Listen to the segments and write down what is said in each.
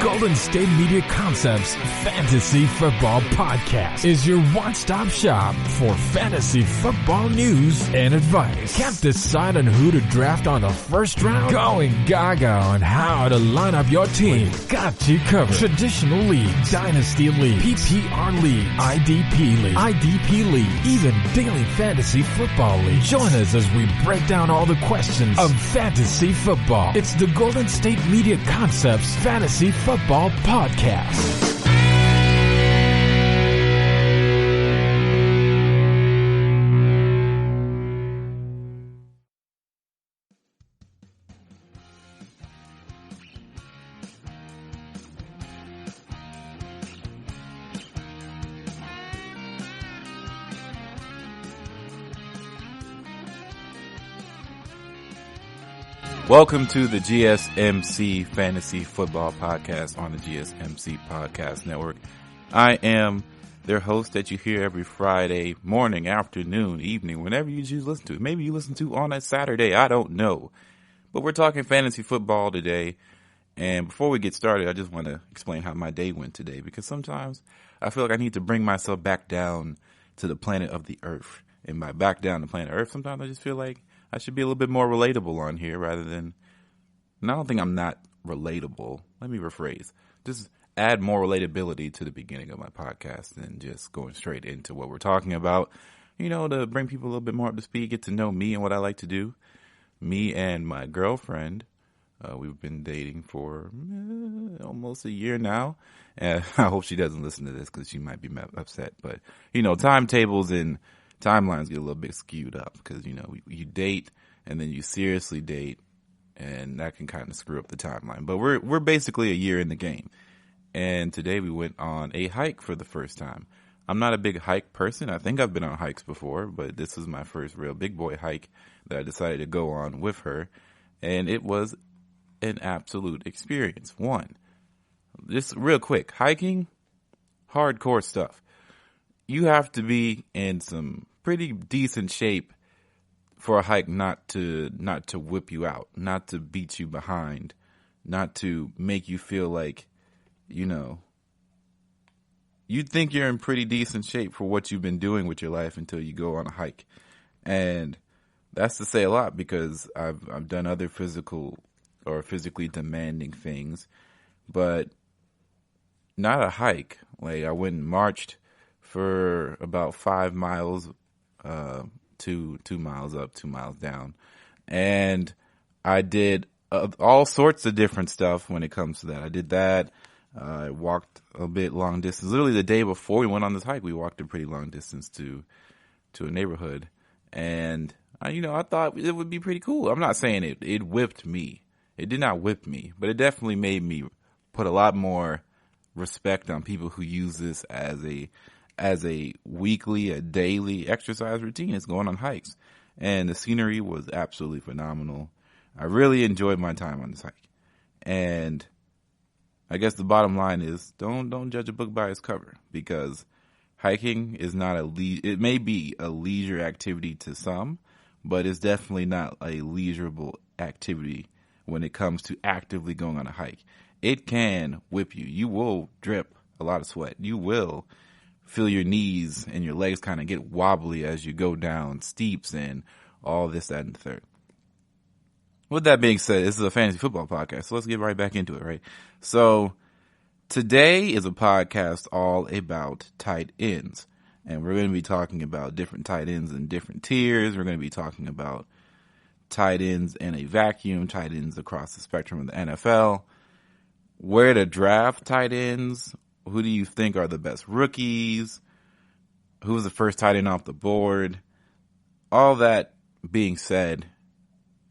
Golden State Media Concepts Fantasy Football Podcast is your one-stop shop for fantasy football news and advice. Can't decide on who to draft on the first round? Going gaga on how to line up your team. We've got you covered. Traditional leagues, dynasty league, PPR league, IDP league, even daily fantasy football league. Join us as we break down all the questions of fantasy football. It's the Golden State Media Concepts Fantasy Football Podcast. Welcome to the GSMC Fantasy Football Podcast on the GSMC Podcast Network. I am their host that you hear every Friday morning, afternoon, evening, whenever you choose to listen to it. Maybe you listen to on a Saturday, I don't know. But we're talking fantasy football today. And before we get started, I just want to explain how my day went today, because sometimes I feel like I need to bring myself back down to the planet of the Earth. And by back down to planet Earth, sometimes I just feel like I should be a little bit more relatable on here rather than, and I don't think I'm not relatable. Let me rephrase. Just add more relatability to the beginning of my podcast than just going straight into what we're talking about, you know, to bring people a little bit more up to speed, get to know me and what I like to do. Me and my girlfriend, we've been dating for almost a year now. And I hope she doesn't listen to this because she might be upset. But, you know, timetables and timelines get a little bit skewed up because, you know, you date and then you seriously date, and that can kind of screw up the timeline. But we're basically a year in the game. And today we went on a hike for the first time. I'm not a big hike person. I think I've been on hikes before, but this was my first real big boy hike that I decided to go on with her. And it was an absolute experience. One, just real quick, hiking, hardcore stuff. You have to be in some pretty decent shape for a hike not to whip you out, not to beat you behind, not to make you feel like, you know, you think you're in pretty decent shape for what you've been doing with your life until you go on a hike. And that's to say a lot, because I've done other physical or physically demanding things, but not a hike. Like, I went and marched for about 5 miles, 2 miles up, 2 miles down. And I did all sorts of different stuff when it comes to that. I did that. I walked a bit long distance. Literally the day before we went on this hike, we walked a pretty long distance to a neighborhood. And, I thought it would be pretty cool. I'm not saying it whipped me. It did not whip me, but it definitely made me put a lot more respect on people who use this as a weekly, a daily exercise routine. It's going on hikes. And the scenery was absolutely phenomenal. I really enjoyed my time on this hike. And I guess the bottom line is don't judge a book by its cover, because hiking is not it may be a leisure activity to some, but it's definitely not a leisurable activity when it comes to actively going on a hike. It can whip you. You will drip a lot of sweat. You will feel your knees and your legs kind of get wobbly as you go down steeps and all this, that, and the third. With that being said, this is a fantasy football podcast, so let's get right back into it, right? So today is a podcast all about tight ends, and we're going to be talking about different tight ends in different tiers. We're going to be talking about tight ends in a vacuum, tight ends across the spectrum of the NFL, where to draft tight ends. Who do you think are the best rookies? Who's the first tight end off the board? All that being said,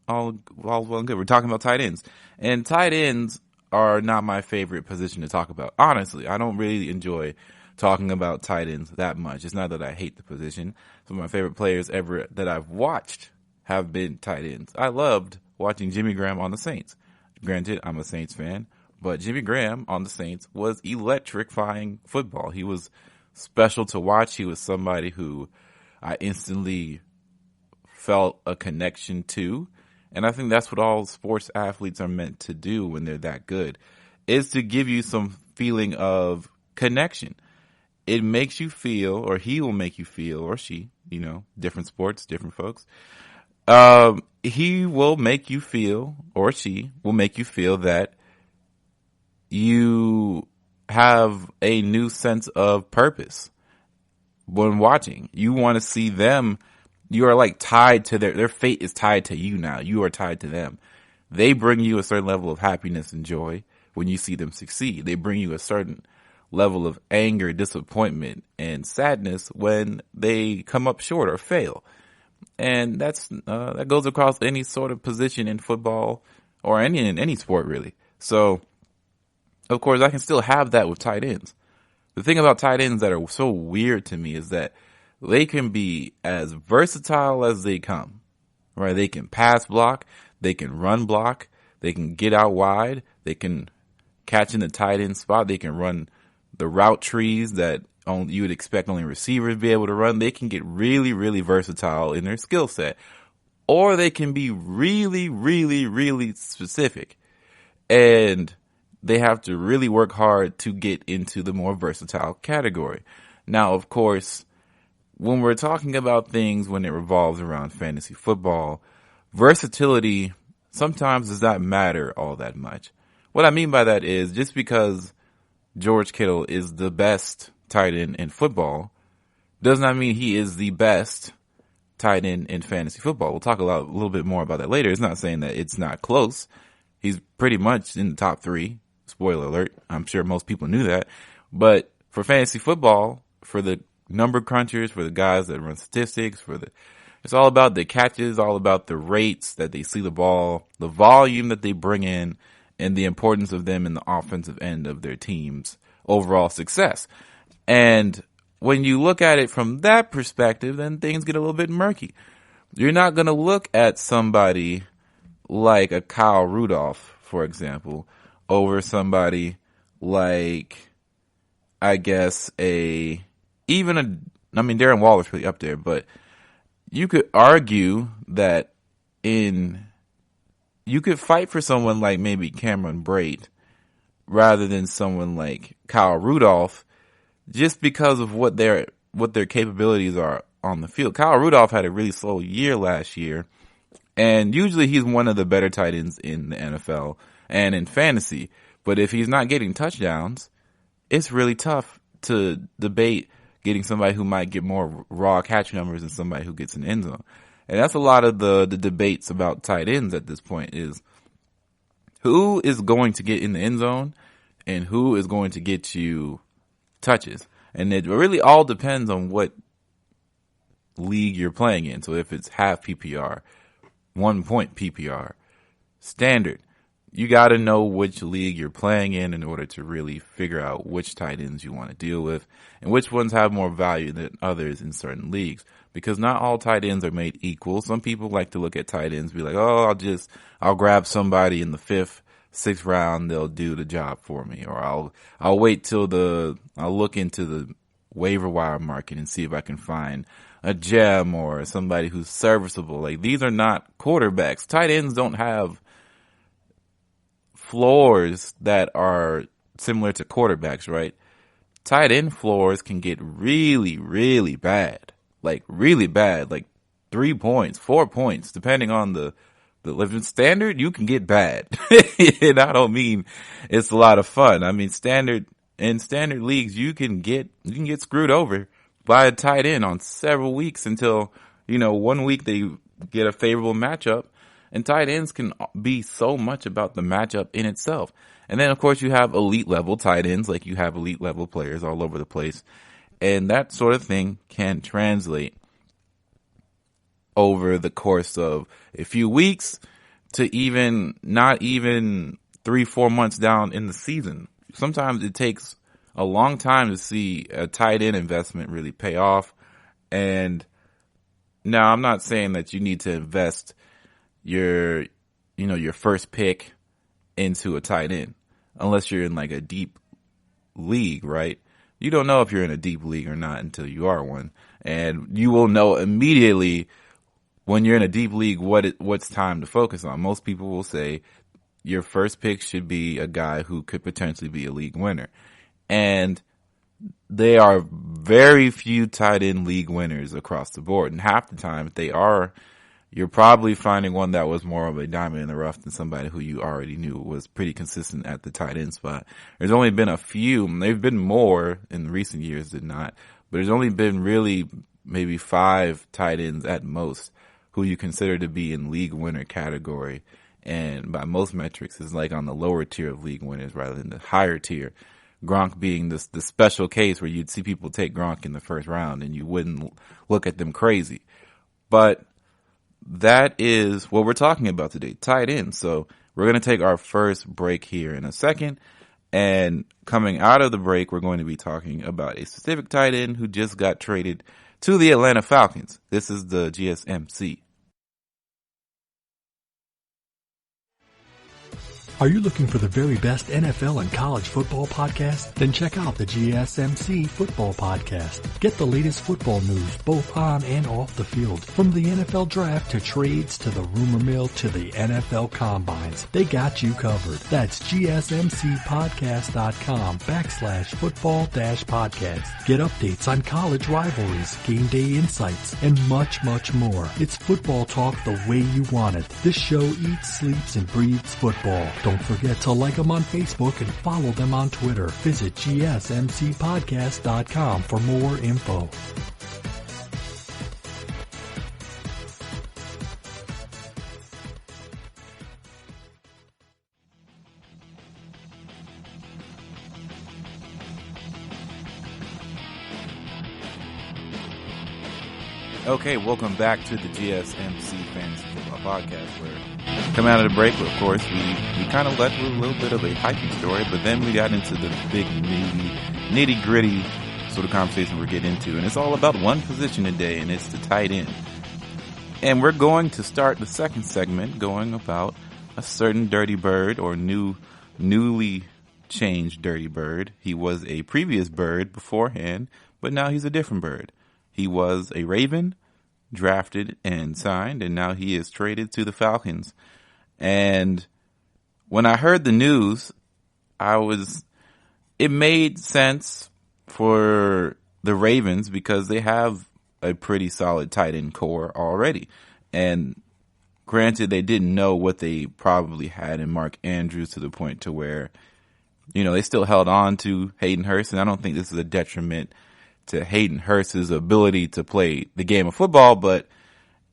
all well and good. We're talking about tight ends. And tight ends are not my favorite position to talk about. Honestly, I don't really enjoy talking about tight ends that much. It's not that I hate the position. Some of my favorite players ever that I've watched have been tight ends. I loved watching Jimmy Graham on the Saints. Granted, I'm a Saints fan. But Jimmy Graham on the Saints was electrifying football. He was special to watch. He was somebody who I instantly felt a connection to. And I think that's what all sports athletes are meant to do when they're that good. is to give you some feeling of connection. It makes you feel, or he will make you feel, or she, different sports, different folks. He will make you feel, or she will make you feel that you have a new sense of purpose when watching. You want to see them. You are like tied to their fate is tied to you now. You are tied to them. They bring you a certain level of happiness and joy when you see them succeed. They bring you a certain level of anger, disappointment, and sadness when they come up short or fail. And that goes across any sort of position in football or in any sport, really. So, of course, I can still have that with tight ends. The thing about tight ends that are so weird to me is that they can be as versatile as they come, right? They can pass block, they can run block, they can get out wide, they can catch in the tight end spot, they can run the route trees that you would expect only receivers to be able to run. They can get really, really versatile in their skill set. Or they can be really, really, really specific. And they have to really work hard to get into the more versatile category. Now, of course, when we're talking about things when it revolves around fantasy football, versatility sometimes does not matter all that much. What I mean by that is just because George Kittle is the best tight end in football does not mean he is the best tight end in fantasy football. We'll talk a little bit more about that later. It's not saying that it's not close. He's pretty much in the top 3. Spoiler alert. I'm sure most people knew that. But for fantasy football, for the number crunchers, for the guys that run statistics, it's all about the catches, all about the rates that they see the ball, the volume that they bring in, and the importance of them in the offensive end of their team's overall success. And when you look at it from that perspective, then things get a little bit murky. You're not going to look at somebody like a Kyle Rudolph, for example, over somebody like, I guess, Darren Waller's really up there, but you could argue that you could fight for someone like maybe Cameron Brate rather than someone like Kyle Rudolph just because of what their capabilities are on the field. Kyle Rudolph had a really slow year last year, and usually he's one of the better tight ends in the NFL and in fantasy. But if he's not getting touchdowns, it's really tough to debate getting somebody who might get more raw catch numbers than somebody who gets an end zone. And that's a lot of the debates about tight ends at this point is who is going to get in the end zone and who is going to get you touches. And it really all depends on what league you're playing in. So if it's half PPR, 1 point PPR, standard, you got to know which league you're playing in order to really figure out which tight ends you want to deal with and which ones have more value than others in certain leagues. Because not all tight ends are made equal. Some people like to look at tight ends and be like, oh, I'll grab somebody in the 5th, 6th round. They'll do the job for me. Or I'll wait till I'll look into the waiver wire market and see if I can find a gem or somebody who's serviceable. Like, these are not quarterbacks. Tight ends don't have floors that are similar to quarterbacks, right? Tight end floors can get really, really bad. Like really bad, like 3 points, 4 points, depending on the living standard, you can get bad. And I don't mean it's a lot of fun. I mean, in standard leagues, you can get screwed over by a tight end on several weeks until, 1 week they get a favorable matchup. And tight ends can be so much about the matchup in itself. And then, of course, you have elite level tight ends, like you have elite level players all over the place. And that sort of thing can translate over the course of a few weeks to not even 3-4 months down in the season. Sometimes it takes a long time to see a tight end investment really pay off. And now I'm not saying that you need to invest your first pick into a tight end unless you're in like a deep league, right? You don't know if you're in a deep league or not until you are one. And you will know immediately when you're in a deep league what's time to focus on. Most people will say your first pick should be a guy who could potentially be a league winner. And there are very few tight end league winners across the board. And half the time, if they are, you're probably finding one that was more of a diamond in the rough than somebody who you already knew was pretty consistent at the tight end spot. There's only been a few, and they've been more in recent years than not, but there's only been really maybe 5 tight ends at most who you consider to be in league winner category. And by most metrics, is like on the lower tier of league winners rather than the higher tier. Gronk being the special case where you'd see people take Gronk in the first round and you wouldn't look at them crazy. But that is what we're talking about today, tight end. So we're going to take our first break here in a second. And coming out of the break, we're going to be talking about a specific tight end who just got traded to the Atlanta Falcons. This is the GSMC. Are you looking for the very best NFL and college football podcast? Then check out the GSMC Football Podcast. Get the latest football news both on and off the field. From the NFL Draft to trades to the rumor mill to the NFL Combines. They got you covered. That's GSMCpodcast.com/football-podcast. Get updates on college rivalries, game day insights, and much, much more. It's football talk the way you want it. This show eats, sleeps, and breathes football. Don't forget to like them on Facebook and follow them on Twitter. Visit GSMCpodcast.com for more info. Okay, welcome back to the GSMC Fantasy Football Podcast, where coming out of the break, of course, we kind of left with a little bit of a hiking story, but then we got into the big, nitty-gritty sort of conversation we're getting into, and it's all about one position today, and it's the tight end. And we're going to start the second segment going about a certain Dirty Bird, or newly changed Dirty Bird. He was a previous Bird beforehand, but now he's a different Bird. He was a Raven, drafted and signed, and now he is traded to the Falcons. And when I heard the news, it made sense for the Ravens because they have a pretty solid tight end core already. And granted, they didn't know what they probably had in Mark Andrews to the point to where, they still held on to Hayden Hurst, and I don't think this is a detriment to Hayden Hurst's ability to play the game of football, but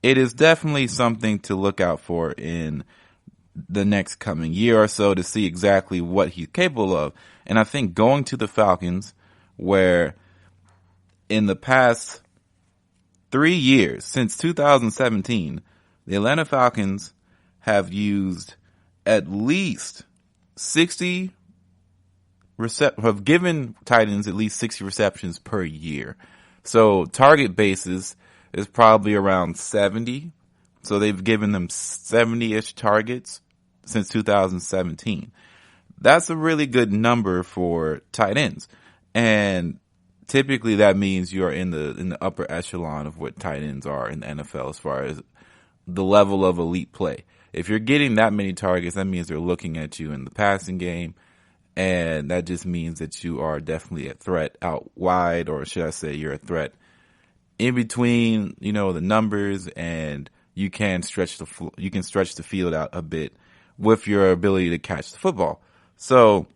it is definitely something to look out for in the next coming year or so to see exactly what he's capable of. And I think going to the Falcons, where in the past 3 years, since 2017, the Atlanta Falcons have used at least have given tight ends at least 60 receptions per year. So target basis is probably around 70. So they've given them 70-ish targets since 2017. That's a really good number for tight ends. And typically that means you're in the upper echelon of what tight ends are in the NFL as far as the level of elite play. If you're getting that many targets, that means they're looking at you in the passing game. And that just means that you are definitely a threat out wide, or should I say you're a threat in between, the numbers, and you can stretch the field out a bit with your ability to catch the football. So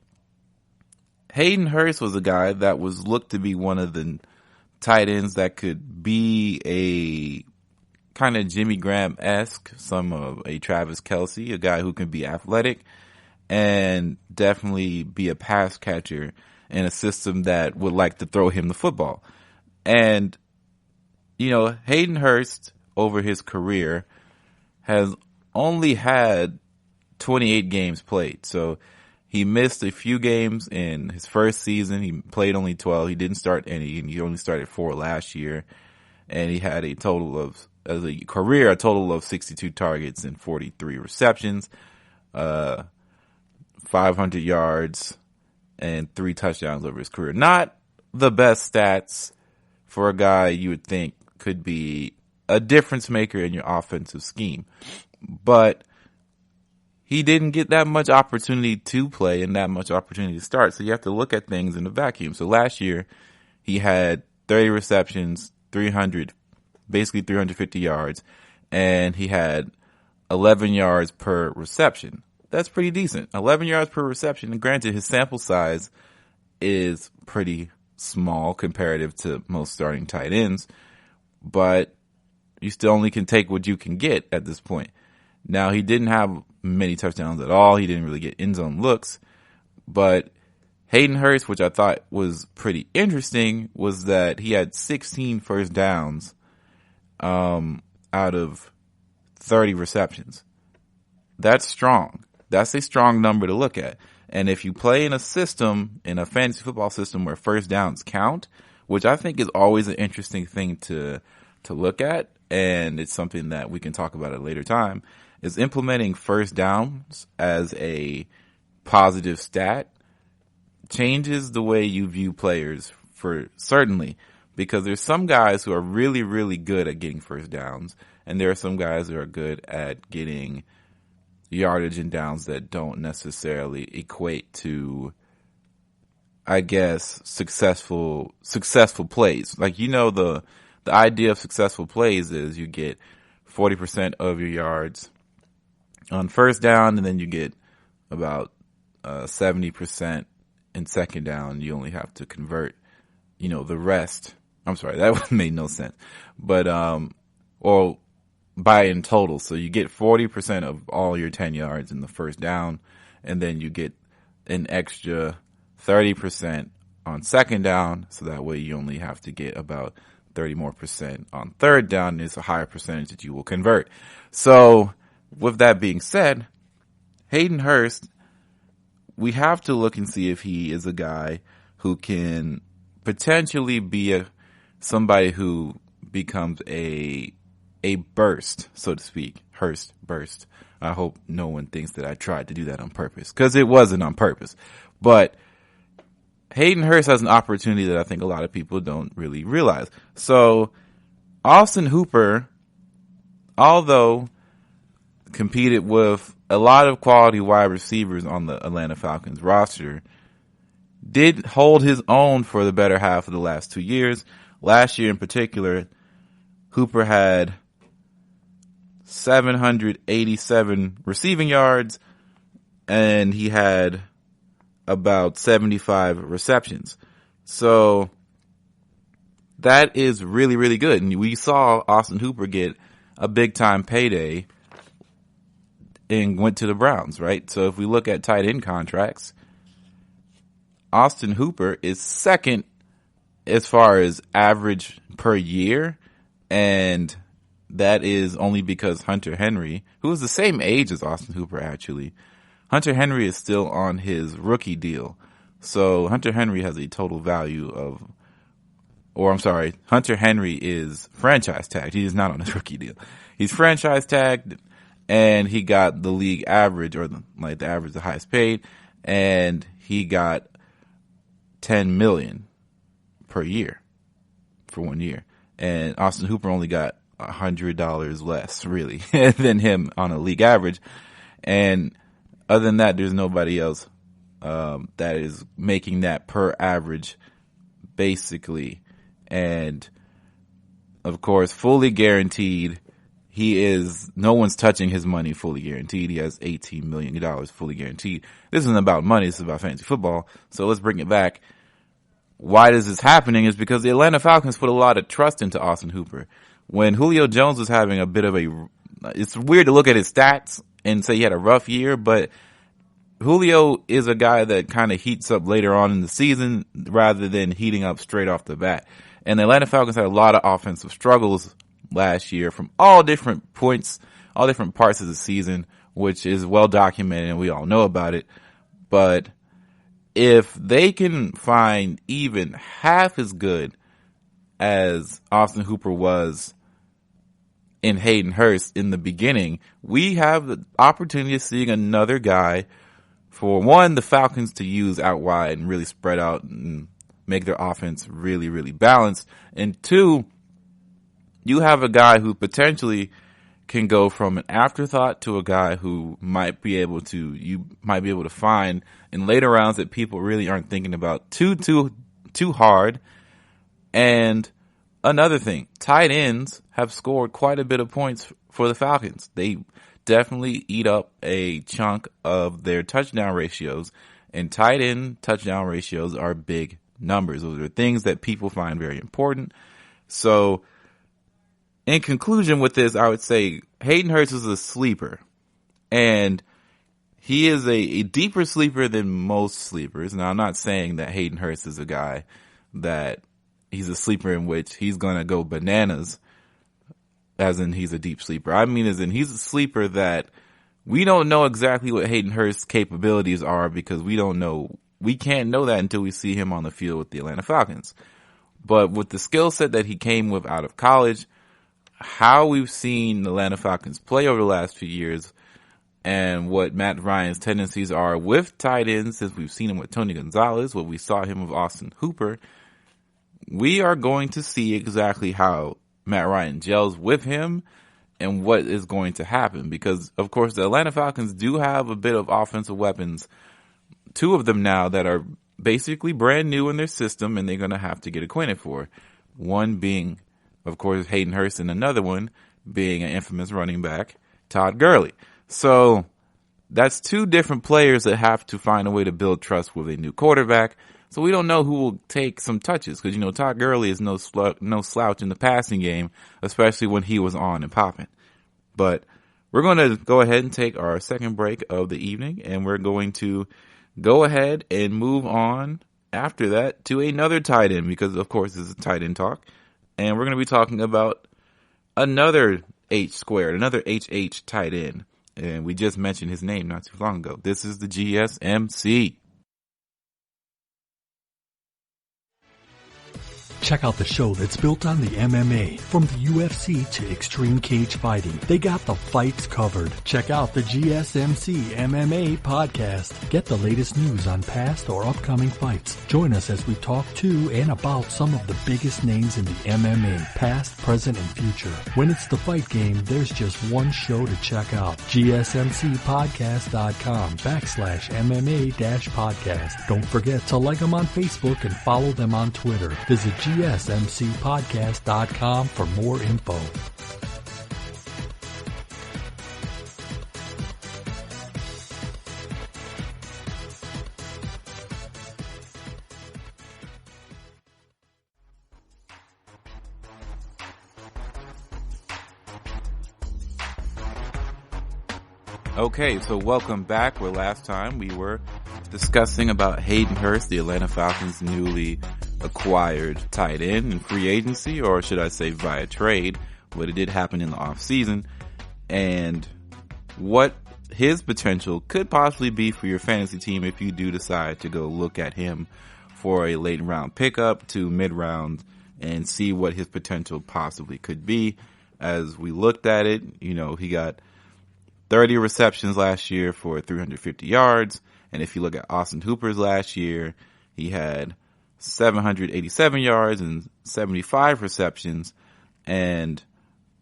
Hayden Hurst was a guy that was looked to be one of the tight ends that could be a kind of Jimmy Graham-esque, some of a Travis Kelce, a guy who can be athletic and definitely be a pass catcher in a system that would like to throw him the football. And, Hayden Hurst over his career has only had 28 games played. So he missed a few games in his first season. He played only 12. He didn't start any, and he only started 4 last year. And he had a total of 62 targets and 43 receptions. 500 yards and 3 touchdowns over his career. Not the best stats for a guy you would think could be a difference maker in your offensive scheme. But he didn't get that much opportunity to play and that much opportunity to start. So you have to look at things in a vacuum. So last year, he had 30 receptions, basically 350 yards, and he had 11 yards per reception. That's pretty decent. 11 yards per reception. And granted, his sample size is pretty small comparative to most starting tight ends, but you still only can take what you can get at this point. Now, he didn't have many touchdowns at all. He didn't really get end zone looks, but Hayden Hurst, which I thought was pretty interesting, was that he had 16 first downs out of 30 receptions. That's strong. That's a strong number to look at. And if you play in a system, in a fantasy football system where first downs count, which I think is always an interesting thing to look at, and it's something that we can talk about at a later time, is implementing first downs as a positive stat changes the way you view players for certainly, because there's some guys who are really, really good at getting first downs, and there are some guys who are good at getting yardage and downs that don't necessarily equate to, I guess, successful plays. Like, the idea of successful plays is you get 40% of your yards on first down, and then you get about 70% in second down. You only have to convert, the rest. I'm sorry, that made no sense. But, or by in total. So you get 40% of all your 10 yards in the first down, and then you get an extra 30% on second down. So that way you only have to get about 30 more percent on third down. It's a higher percentage that you will convert. So with that being said, Hayden Hurst, we have to look and see if he is a guy who can potentially be somebody who becomes a burst, so to speak. Hurst burst. I hope no one thinks that I tried to do that on purpose, because it wasn't on purpose. But Hayden Hurst has an opportunity that I think a lot of people don't really realize. So Austin Hooper, although competed with a lot of quality wide receivers on the Atlanta Falcons roster, did hold his own for the better half of the last 2 years. Last year in particular, Hooper had 787 receiving yards, and he had about 75 receptions. So that is really, really good. And we saw Austin Hooper get a big time payday and went to the Browns, right? So if we look at tight end contracts, Austin Hooper is second as far as average per year, and that is only because Hunter Henry, who is the same age as Austin Hooper actually, Hunter Henry is still on his rookie deal. So Hunter Henry has a total value of, Hunter Henry is franchise tagged. He is not on his rookie deal. He's franchise tagged, and he got the league average, or the average, the highest paid, and he got $10 million per year for 1 year. And Austin Hooper only got $100 less, really, than him on a league average. And other than that, there's nobody else that is making that per average, basically. And of course, fully guaranteed. No one's touching his money fully guaranteed. He has $18 million fully guaranteed. This isn't about money. This is about fantasy football. So let's bring it back. Why is this happening is because the Atlanta Falcons put a lot of trust into Austin Hooper. When Julio Jones was having a bit of it's weird to look at his stats and say he had a rough year, but Julio is a guy that kind of heats up later on in the season rather than heating up straight off the bat. And the Atlanta Falcons had a lot of offensive struggles last year from all different points, all different parts of the season, which is well documented and we all know about it. But if they can find even half as good as Austin Hooper was in Hayden Hurst in the beginning, we have the opportunity of seeing another guy for, one, the Falcons to use out wide and really spread out and make their offense really, really balanced. And two, you have a guy who potentially can go from an afterthought to a guy who you might be able to find in later rounds that people really aren't thinking about too hard. And another thing, tight ends have scored quite a bit of points for the Falcons. They definitely eat up a chunk of their touchdown ratios, and tight end touchdown ratios are big numbers. Those are things that people find very important. So in conclusion with this, I would say Hayden Hurst is a sleeper, and he is a deeper sleeper than most sleepers. Now, I'm not saying that Hayden Hurst is a guy that he's a sleeper in which he's going to go bananas, as in he's a deep sleeper. I mean, as in he's a sleeper that we don't know exactly what Hayden Hurst's capabilities are, because we can't know that until we see him on the field with the Atlanta Falcons. But with the skill set that he came with out of college, how we've seen the Atlanta Falcons play over the last few years, and what Matt Ryan's tendencies are with tight ends, since we've seen him with Tony Gonzalez, what we saw him with Austin Hooper, we are going to see exactly how Matt Ryan gels with him and what is going to happen. Because, of course, the Atlanta Falcons do have a bit of offensive weapons, two of them now that are basically brand new in their system and they're going to have to get acquainted for. One being, of course, Hayden Hurst, and another one being an infamous running back, Todd Gurley. So that's two different players that have to find a way to build trust with a new quarterback. So we don't know who will take some touches, because, Todd Gurley is no slouch in the passing game, especially when he was on and popping. But we're going to go ahead and take our second break of the evening, and we're going to go ahead and move on after that to another tight end, because, of course, this is tight end talk. And we're going to be talking about another H-squared, another HH tight end. And we just mentioned his name not too long ago. This is the GSMC. Check out the show that's built on the MMA. From the UFC to extreme cage fighting, they got the fights covered. Check out the GSMC MMA podcast. Get the latest news on past or upcoming fights. Join us as we talk to and about some of the biggest names in the MMA, past, present, and future. When it's the fight game, there's just one show to check out. GSMCpodcast.com/MMA-podcast. Don't forget to like them on Facebook and follow them on Twitter. Visit GSMCpodcast.com for more info. Okay, so welcome back. Where last time we were discussing about Hayden Hurst, the Atlanta Falcons' newly acquired tight end in free agency, or should I say via trade, but it did happen in the offseason, and what his potential could possibly be for your fantasy team if you do decide to go look at him for a late round pickup to mid round and see what his potential possibly could be. As we looked at it, he got 30 receptions last year for 350 yards. And if you look at Austin Hooper's last year, he had 787 yards and 75 receptions. And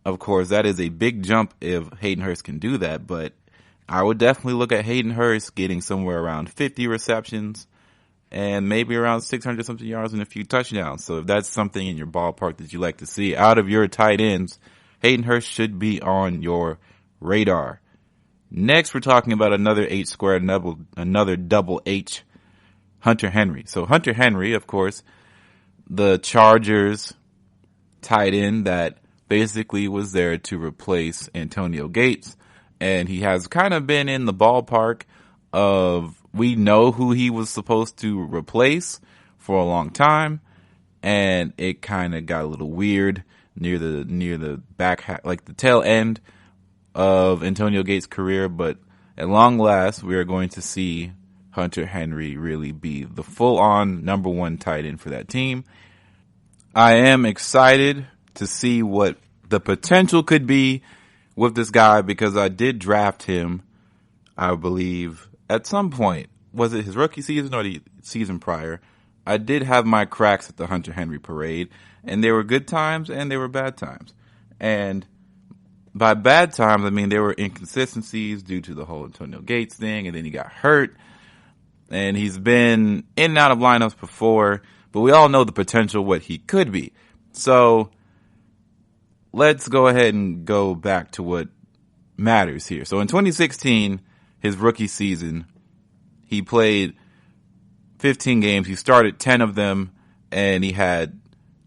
of course, that is a big jump if Hayden Hurst can do that. But I would definitely look at Hayden Hurst getting somewhere around 50 receptions and maybe around 600 something yards and a few touchdowns. So if that's something in your ballpark that you like to see out of your tight ends, Hayden Hurst should be on your radar. Next, we're talking about another H-squared, another double H, Hunter Henry. So Hunter Henry, of course, the Chargers tight end that basically was there to replace Antonio Gates. And he has kind of been in the ballpark of, we know who he was supposed to replace for a long time. And it kind of got a little weird near the back, like the tail end of Antonio Gates' career, but at long last, we are going to see Hunter Henry really be the full-on number one tight end for that team. I am excited to see what the potential could be with this guy, because I did draft him, I believe, at some point. Was it his rookie season or the season prior? I did have my cracks at the Hunter Henry parade, and there were good times and there were bad times. And by bad times, I mean there were inconsistencies due to the whole Antonio Gates thing, and then he got hurt. And he's been in and out of lineups before, but we all know the potential what he could be. So let's go ahead and go back to what matters here. So in 2016, his rookie season, he played 15 games. He started 10 of them, and he had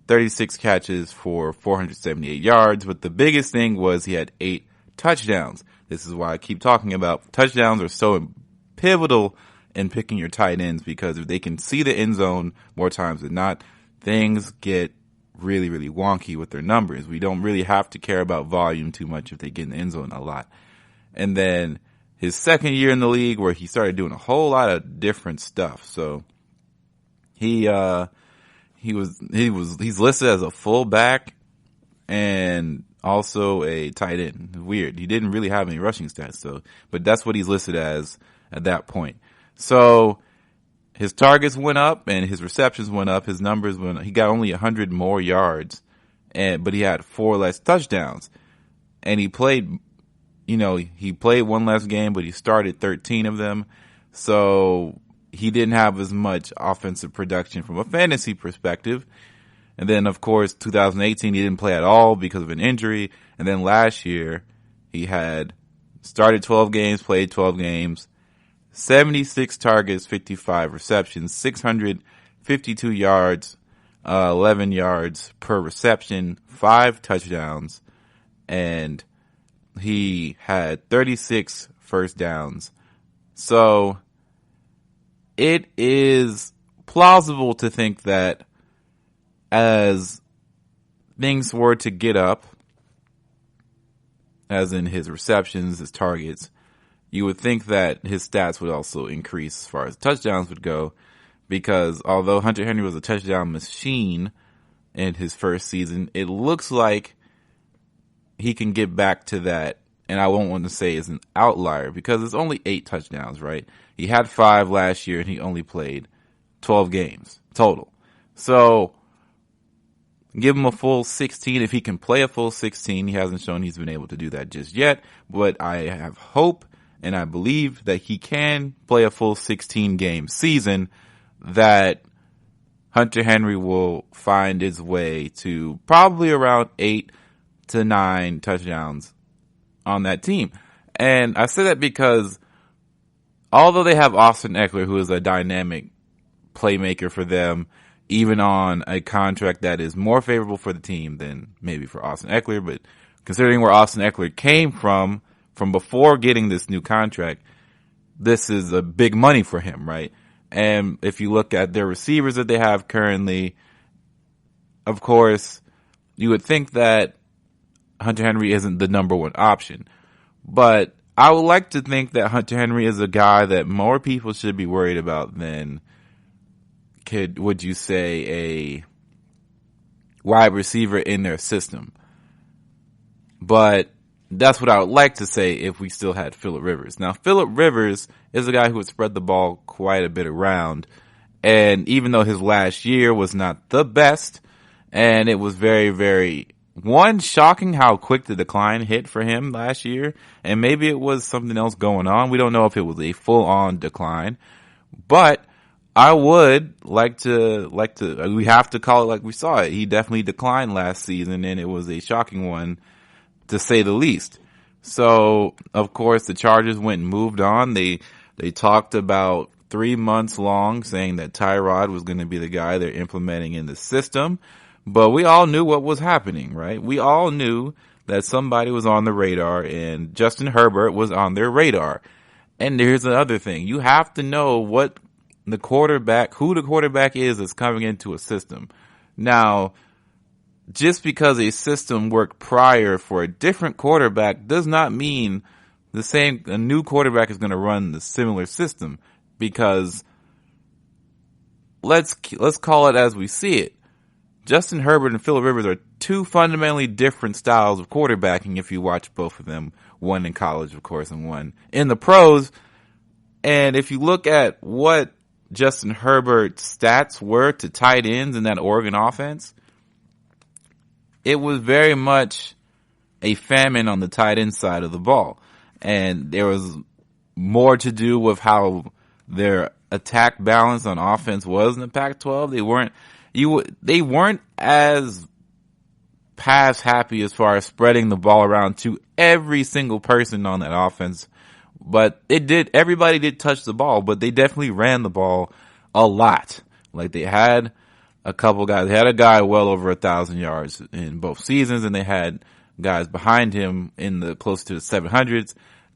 36 catches for 478 yards. But the biggest thing was he had 8 touchdowns. This is why I keep talking about touchdowns are so pivotal in picking your tight ends, because if they can see the end zone more times than not, things get really, really wonky with their numbers. We don't really have to care about volume too much if they get in the end zone a lot. And then his second year in the league, where he started doing a whole lot of different stuff. So he's listed as a fullback and also a tight end. Weird. He didn't really have any rushing stats, but that's what he's listed as at that point. So his targets went up and his receptions went up. His numbers went up. He got only 100 more yards, but he had 4 less touchdowns. And he played one less game, but he started 13 of them. So he didn't have as much offensive production from a fantasy perspective. And then, of course, 2018, he didn't play at all because of an injury. And then last year, he had started 12 games, played 12 games, 76 targets, 55 receptions, 652 yards, 11 yards per reception, 5 touchdowns, and he had 36 first downs. So it is plausible to think that as things were to get up, as in his receptions, his targets, you would think that his stats would also increase as far as touchdowns would go, because although Hunter Henry was a touchdown machine in his first season, it looks like he can get back to that. And I won't want to say it's an outlier because it's only 8 touchdowns, right? He had 5 last year and he only played 12 games total. So give him a full 16. If he can play a full 16, he hasn't shown he's been able to do that just yet, but I have hope and I believe that he can play a full 16 game season, that Hunter Henry will find his way to probably around 8 to 9 touchdowns on that team. And I say that because although they have Austin Eckler, who is a dynamic playmaker for them, even on a contract that is more favorable for the team than maybe for Austin Eckler, but considering where Austin Eckler came from before getting this new contract, this is a big money for him, right? And if you look at their receivers that they have currently, of course, you would think that Hunter Henry isn't the number one option. But I would like to think that Hunter Henry is a guy that more people should be worried about than would you say a wide receiver in their system. But that's what I would like to say if we still had Phillip Rivers. Now, Phillip Rivers is a guy who would spread the ball quite a bit around. And even though his last year was not the best, and it was very, very, shocking how quick the decline hit for him last year. And maybe it was something else going on. We don't know if it was a full-on decline. But I would like to, we have to call it like we saw it. He definitely declined last season, and it was a shocking one, to say the least. So, of course, the Chargers went and moved on. They talked about 3 months long saying that Tyrod was going to be the guy they're implementing in the system. But we all knew what was happening, right? We all knew that somebody was on the radar, and Justin Herbert was on their radar. And here's another thing. You have to know who the quarterback is that's coming into a system. Now, just because a system worked prior for a different quarterback does not mean a new quarterback is going to run the similar system, because let's call it as we see it. Justin Herbert and Phillip Rivers are 2 fundamentally different styles of quarterbacking if you watch both of them, one in college, of course, and one in the pros. And if you look at what Justin Herbert's stats were to tight ends in that Oregon offense, it was very much a famine on the tight end side of the ball. And there was more to do with how their attack balance on offense was in the Pac-12. They weren't as pass happy as far as spreading the ball around to every single person on that offense. But everybody did touch the ball, but they definitely ran the ball a lot. Like, they had a couple guys. They had a guy well over 1,000 yards in both seasons, and they had guys behind him in the close to the 700s.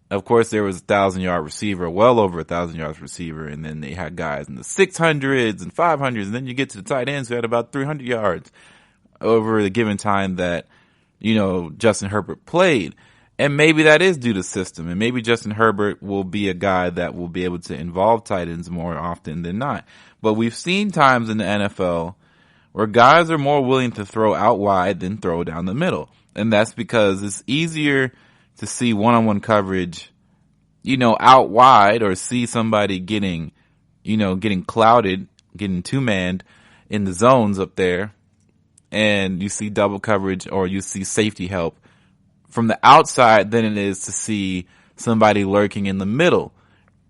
Of course, there was a 1,000-yard receiver, well over 1,000 yards receiver, and then they had guys in the 600s and 500s, and then you get to the tight ends who had about 300 yards over the given time that, Justin Herbert played. And maybe that is due to system, and maybe Justin Herbert will be a guy that will be able to involve tight ends more often than not. But we've seen times in the NFL where guys are more willing to throw out wide than throw down the middle. And that's because it's easier to see one-on-one coverage, out wide, or see somebody getting clouded, getting two-manned in the zones up there, and you see double coverage or you see safety help from the outside than it is to see somebody lurking in the middle.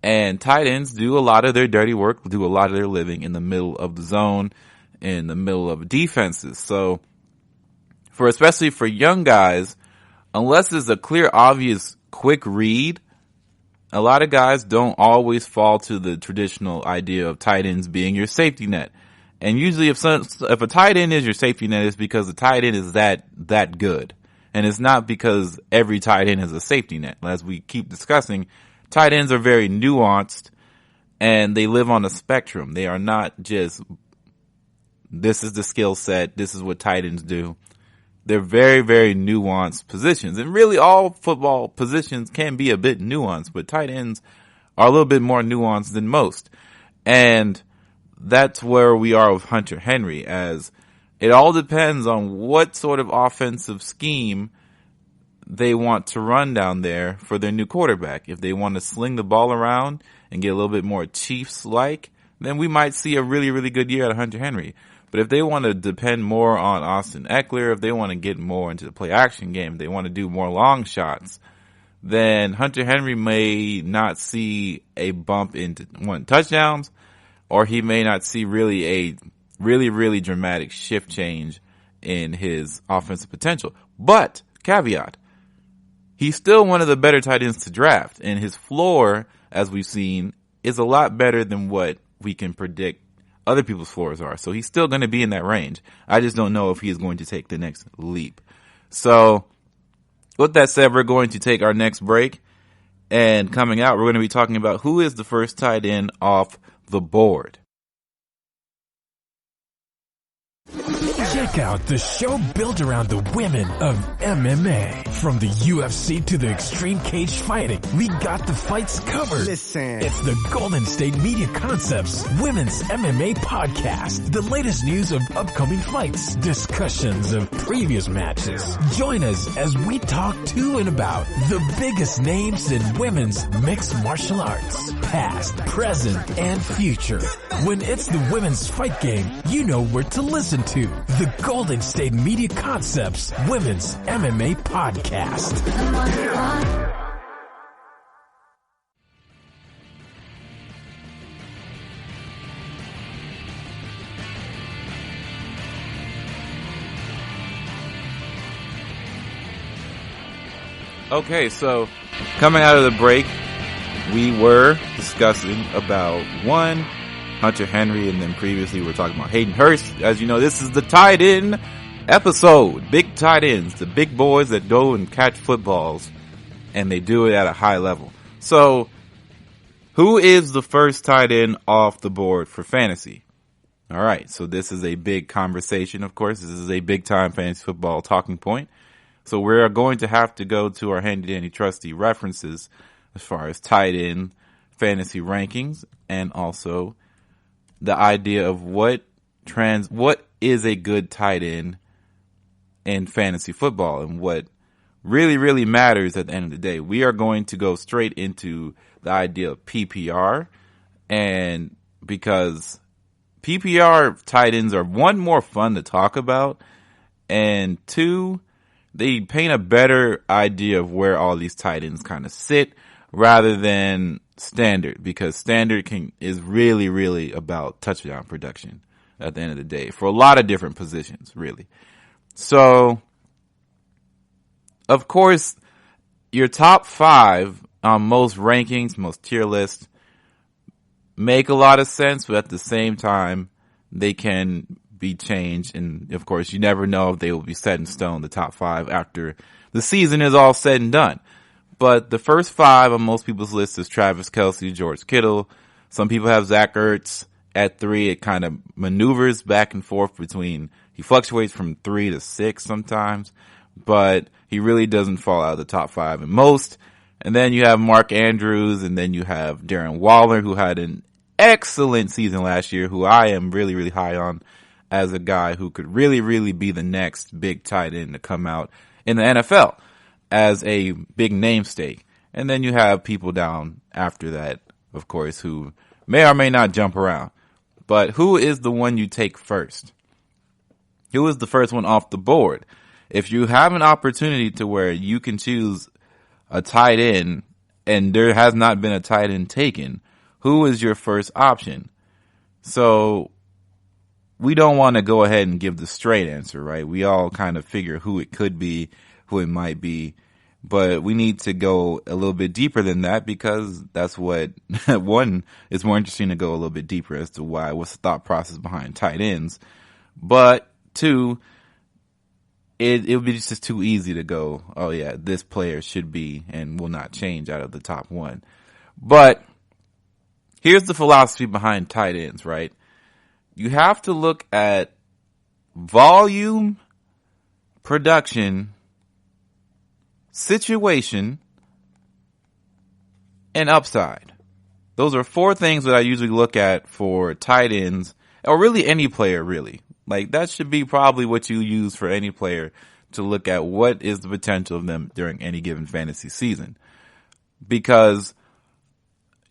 And tight ends do a lot of their dirty work, do a lot of their living in the middle of the zone, in the middle of defenses. So, especially for young guys, unless there's a clear, obvious, quick read, a lot of guys don't always fall to the traditional idea of tight ends being your safety net. And usually if a tight end is your safety net, it's because the tight end is that good. And it's not because every tight end is a safety net. As we keep discussing, tight ends are very nuanced, and they live on a spectrum. They are not just, this is the skill set, this is what tight ends do. They're very, very nuanced positions. And really all football positions can be a bit nuanced, but tight ends are a little bit more nuanced than most. And that's where we are with Hunter Henry, as it all depends on what sort of offensive scheme they want to run down there for their new quarterback. If they want to sling the ball around and get a little bit more Chiefs-like, then we might see a really, really good year out of Hunter Henry. But if they want to depend more on Austin Eckler, if they want to get more into the play-action game, if they want to do more long shots, then Hunter Henry may not see a bump into touchdowns, or he may not see really a really dramatic shift change in his offensive potential. But, caveat, he's still one of the better tight ends to draft, and his floor, as we've seen, is a lot better than what we can predict other people's floors are. So he's still going to be in that range. I just don't know if he is going to take the next leap. So with that said, we're going to take our next break, and coming out, we're going to be talking about who is the first tight end off the board. Check out the show built around the women of MMA. From the UFC to the extreme cage fighting, we got the fights covered. Listen. It's the Golden State Media Concepts Women's MMA Podcast. The latest news of upcoming fights, discussions of previous matches. Join us as we talk to and about the biggest names in women's mixed martial arts, past, present, and future. When it's the women's fight game, you know where to listen to. The Golden State Media Concepts Women's MMA Podcast. Okay, so coming out of the break, we were discussing about Hunter Henry, and then previously we were talking about Hayden Hurst. As you know, this is the tight end episode. Big tight ends, the big boys that go and catch footballs, and they do it at a high level. So, who is the first tight end off the board for fantasy? All right, so this is a big conversation, of course. This is a big-time fantasy football talking point. So we're going to have to go to our handy-dandy trusty references as far as tight end fantasy rankings, and also the idea of what is a good tight end in fantasy football, and what really, really matters at the end of the day. We are going to go straight into the idea of PPR, and because PPR tight ends are, one, more fun to talk about, and two, they paint a better idea of where all these tight ends kind of sit rather than standard, because standard is really, really about touchdown production at the end of the day for a lot of different positions, really. So, of course, your top 5 on most rankings, most tier lists make a lot of sense, but at the same time, they can be changed. And of course, you never know if they will be set in stone, the top 5, after the season is all said and done. But the first 5 on most people's list is Travis Kelce, George Kittle. Some people have Zach Ertz at 3. It kind of maneuvers back and forth he fluctuates from 3 to 6 sometimes, but he really doesn't fall out of the top 5 in most. And then you have Mark Andrews, and then you have Darren Waller, who had an excellent season last year, who I am really, really high on as a guy who could really, really be the next big tight end to come out in the NFL as a big namesake. And then you have people down after that, of course, who may or may not jump around. But who is the one you take first? Who is the first one off the board? If you have an opportunity to where you can choose a tight end and there has not been a tight end taken, who is your first option? So we don't want to go ahead and give the straight answer, right? We all kind of figure who it could be, who it might be, but we need to go a little bit deeper than that, because that's what, one, it's more interesting to go a little bit deeper as to what's the thought process behind tight ends. But 2, it would be just too easy to go, oh yeah, this player should be and will not change out of the top 1. But here's the philosophy behind tight ends, right? You have to look at volume, production, situation, and upside. Those are 4 things that I usually look at for tight ends, or really any player, really. Like, that should be probably what you use for any player, to look at what is the potential of them during any given fantasy season. Because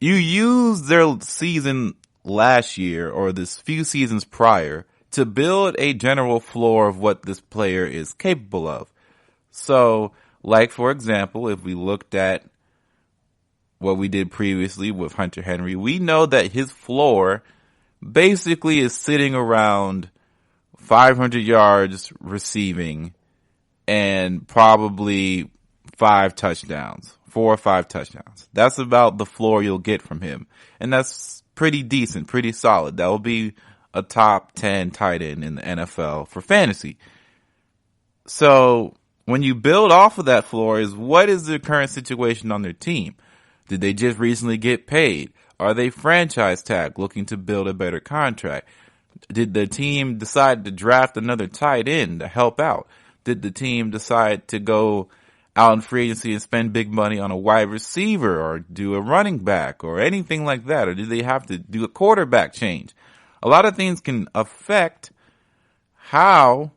you use their season last year or this few seasons prior to build a general floor of what this player is capable of. So, like, for example, if we looked at what we did previously with Hunter Henry, we know that his floor basically is sitting around 500 yards receiving and probably 5 touchdowns, 4 or 5 touchdowns. That's about the floor you'll get from him. And that's pretty decent, pretty solid. That will be a top 10 tight end in the NFL for fantasy. So when you build off of that floor is, what is the current situation on their team? Did they just recently get paid? Are they franchise tag looking to build a better contract? Did the team decide to draft another tight end to help out? Did the team decide to go out in free agency and spend big money on a wide receiver or do a running back or anything like that? Or did they have to do a quarterback change? A lot of things can affect how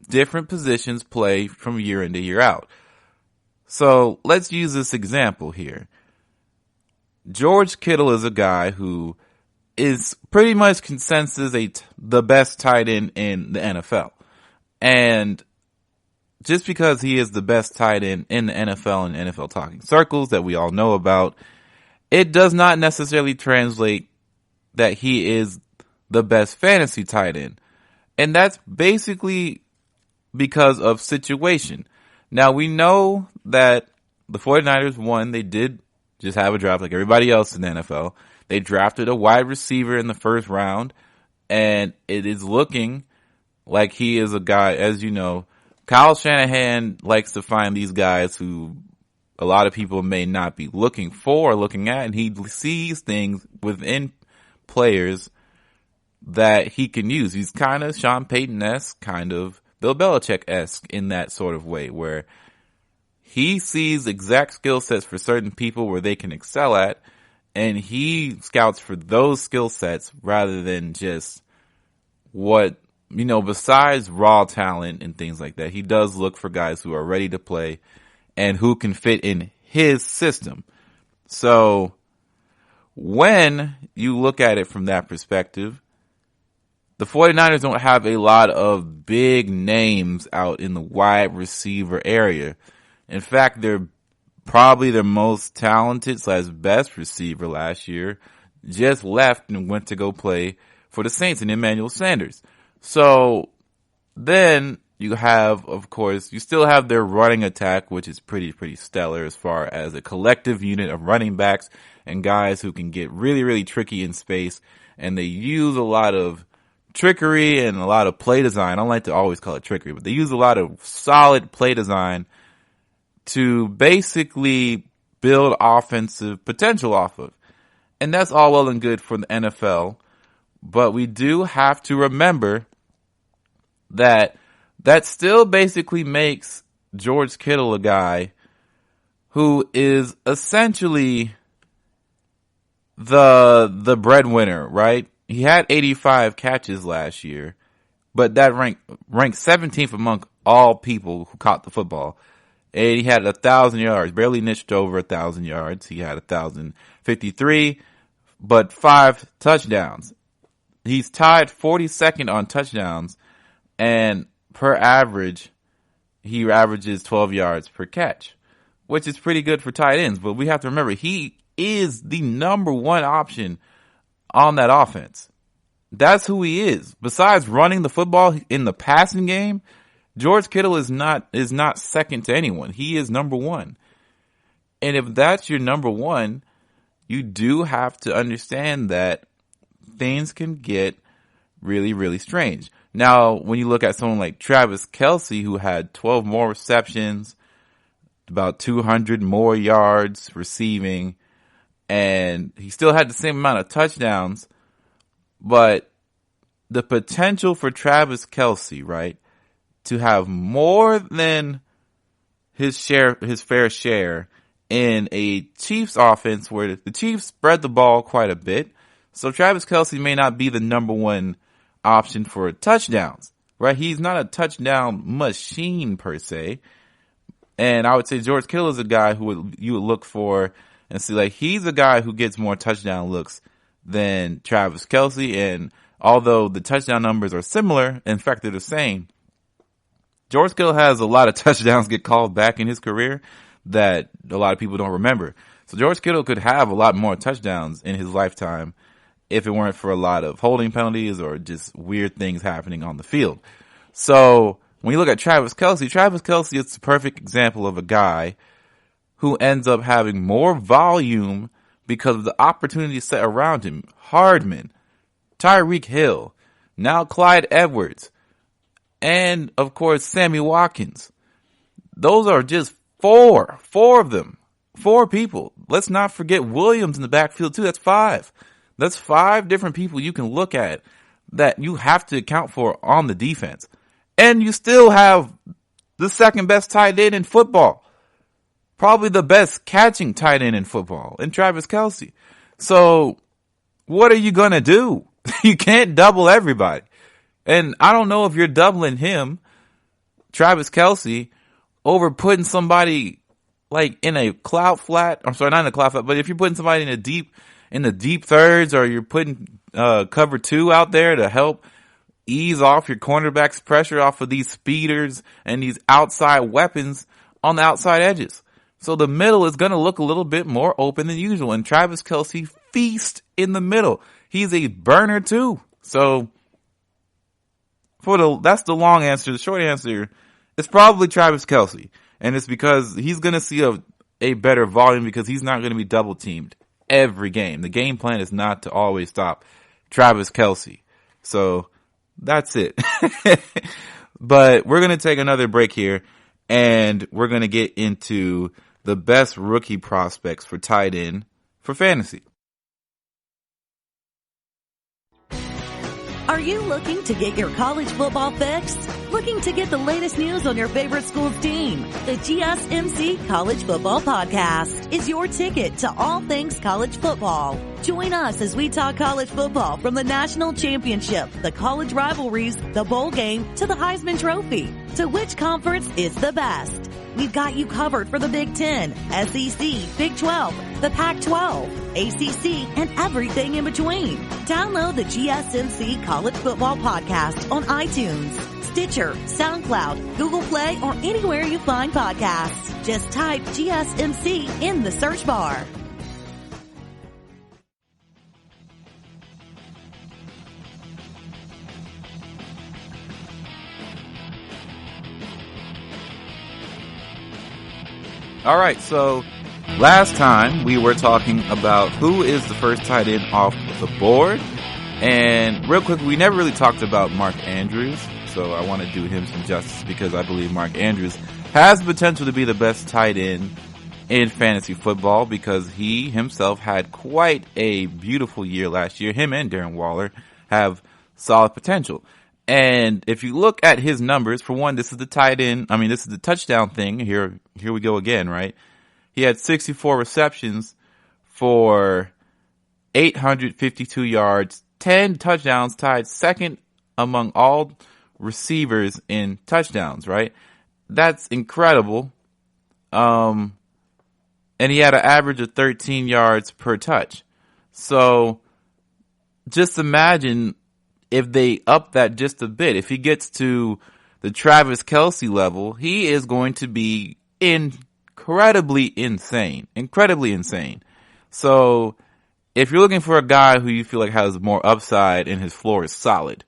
different positions play from year in to year out. So let's use this example here. George Kittle is a guy who is pretty much consensus the best tight end in the NFL. And just because he is the best tight end in the NFL and NFL talking circles that we all know about, it does not necessarily translate that he is the best fantasy tight end. And that's basically because of situation. Now, we know that the 49ers won. They did just have a draft like everybody else in the NFL. They drafted a wide receiver in the first round, and it is looking like he is a guy, as you know, Kyle Shanahan likes to find these guys who a lot of people may not be looking for or looking at, and he sees things within players that he can use. He's kind of Sean Payton-esque, kind of Bill Belichick-esque in that sort of way, where he sees exact skill sets for certain people where they can excel at, and he scouts for those skill sets rather than just what, you know, besides raw talent and things like that. He does look for guys who are ready to play and who can fit in his system. So when you look at it from that perspective, the 49ers don't have a lot of big names out in the wide receiver area. In fact, they're probably their most talented / best receiver last year just left and went to go play for the Saints and Emmanuel Sanders. So then you have, of course, you still have their running attack, which is pretty stellar as far as a collective unit of running backs and guys who can get really tricky in space. And they use a lot of trickery and a lot of play design. I don't like to always call it trickery, but they use a lot of solid play design to basically build offensive potential off of. And that's all well and good for the NFL. But we do have to remember that still basically makes George Kittle a guy who is essentially the breadwinner, right? He had 85 catches last year, but that ranked 17th among all people who caught the football. And he had 1,000 yards, barely niched over 1,000 yards. He had 1,053, but 5 touchdowns. He's tied 42nd on touchdowns, and per average, he averages 12 yards per catch, which is pretty good for tight ends. But we have to remember, he is the number one option on that offense. That's who he is. Besides running the football in the passing game, George Kittle is not second to anyone. He is number one. And if that's your number one, you do have to understand that things can get really strange. Now, when you look at someone like Travis Kelce, who had 12 more receptions, about 200 more yards receiving, and he still had the same amount of touchdowns, but the potential for Travis Kelce, right, to have more than his fair share in a Chiefs offense where the Chiefs spread the ball quite a bit. So Travis Kelce may not be the number one option for touchdowns, right? He's not a touchdown machine per se. And I would say George Kittle is a guy who you would look for and see, like, he's a guy who gets more touchdown looks than Travis Kelce. And although the touchdown numbers are similar, in fact, they're the same, George Kittle has a lot of touchdowns get called back in his career that a lot of people don't remember. So George Kittle could have a lot more touchdowns in his lifetime if it weren't for a lot of holding penalties or just weird things happening on the field. So when you look at Travis Kelce is the perfect example of a guy who ends up having more volume because of the opportunities set around him. Hardman, Tyreek Hill, now Clyde Edwards, and of course Sammy Watkins. Those are just four of them. 4 people. Let's not forget Williams in the backfield too. That's 5. That's 5 different people you can look at that you have to account for on the defense. And you still have the second best tight end in football. Probably the best catching tight end in football in Travis Kelce. So what are you going to do? You can't double everybody. And I don't know if you're doubling him, Travis Kelce, over putting somebody like in a cloud flat. I'm sorry, not in a cloud flat, but if you're putting somebody in the deep thirds, or you're putting cover 2 out there to help ease off your cornerback's pressure off of these speeders and these outside weapons on the outside edges. So the middle is going to look a little bit more open than usual. And Travis Kelce feasts in the middle. He's a burner too. So that's the long answer. The short answer is probably Travis Kelce. And it's because he's going to see a better volume because he's not going to be double teamed every game. The game plan is not to always stop Travis Kelce. So that's it. But we're going to take another break here, and we're going to get into the best rookie prospects for tight end for fantasy. Are you looking to get your college football fixed? Looking to get the latest news on your favorite school's team? The GSMC College Football Podcast is your ticket to all things college football. Join us as we talk college football from the national championship, the college rivalries, the bowl game, to the Heisman Trophy. To which conference is the best? We've got you covered for the Big Ten, SEC, Big 12, the Pac-12, ACC, and everything in between. Download the GSMC College Football Podcast on iTunes, Stitcher, SoundCloud, Google Play, or anywhere you find podcasts. Just type GSMC in the search bar. All right, so last time we were talking about who is the first tight end off the board. And real quick, we never really talked about Mark Andrews. So I want to do him some justice because I believe Mark Andrews has the potential to be the best tight end in fantasy football because he himself had quite a beautiful year last year. Him and Darren Waller have solid potential. And if you look at his numbers, for one, this is the tight end. I mean, this is the touchdown thing. Here we go again, right? He had 64 receptions for 852 yards, 10 touchdowns, tied second among all receivers in touchdowns, right? That's incredible. And he had an average of 13 yards per touch. So just imagine if they up that just a bit. If he gets to the Travis Kelce level, he is going to be incredibly insane. So if you're looking for a guy who you feel like has more upside and his floor is solid,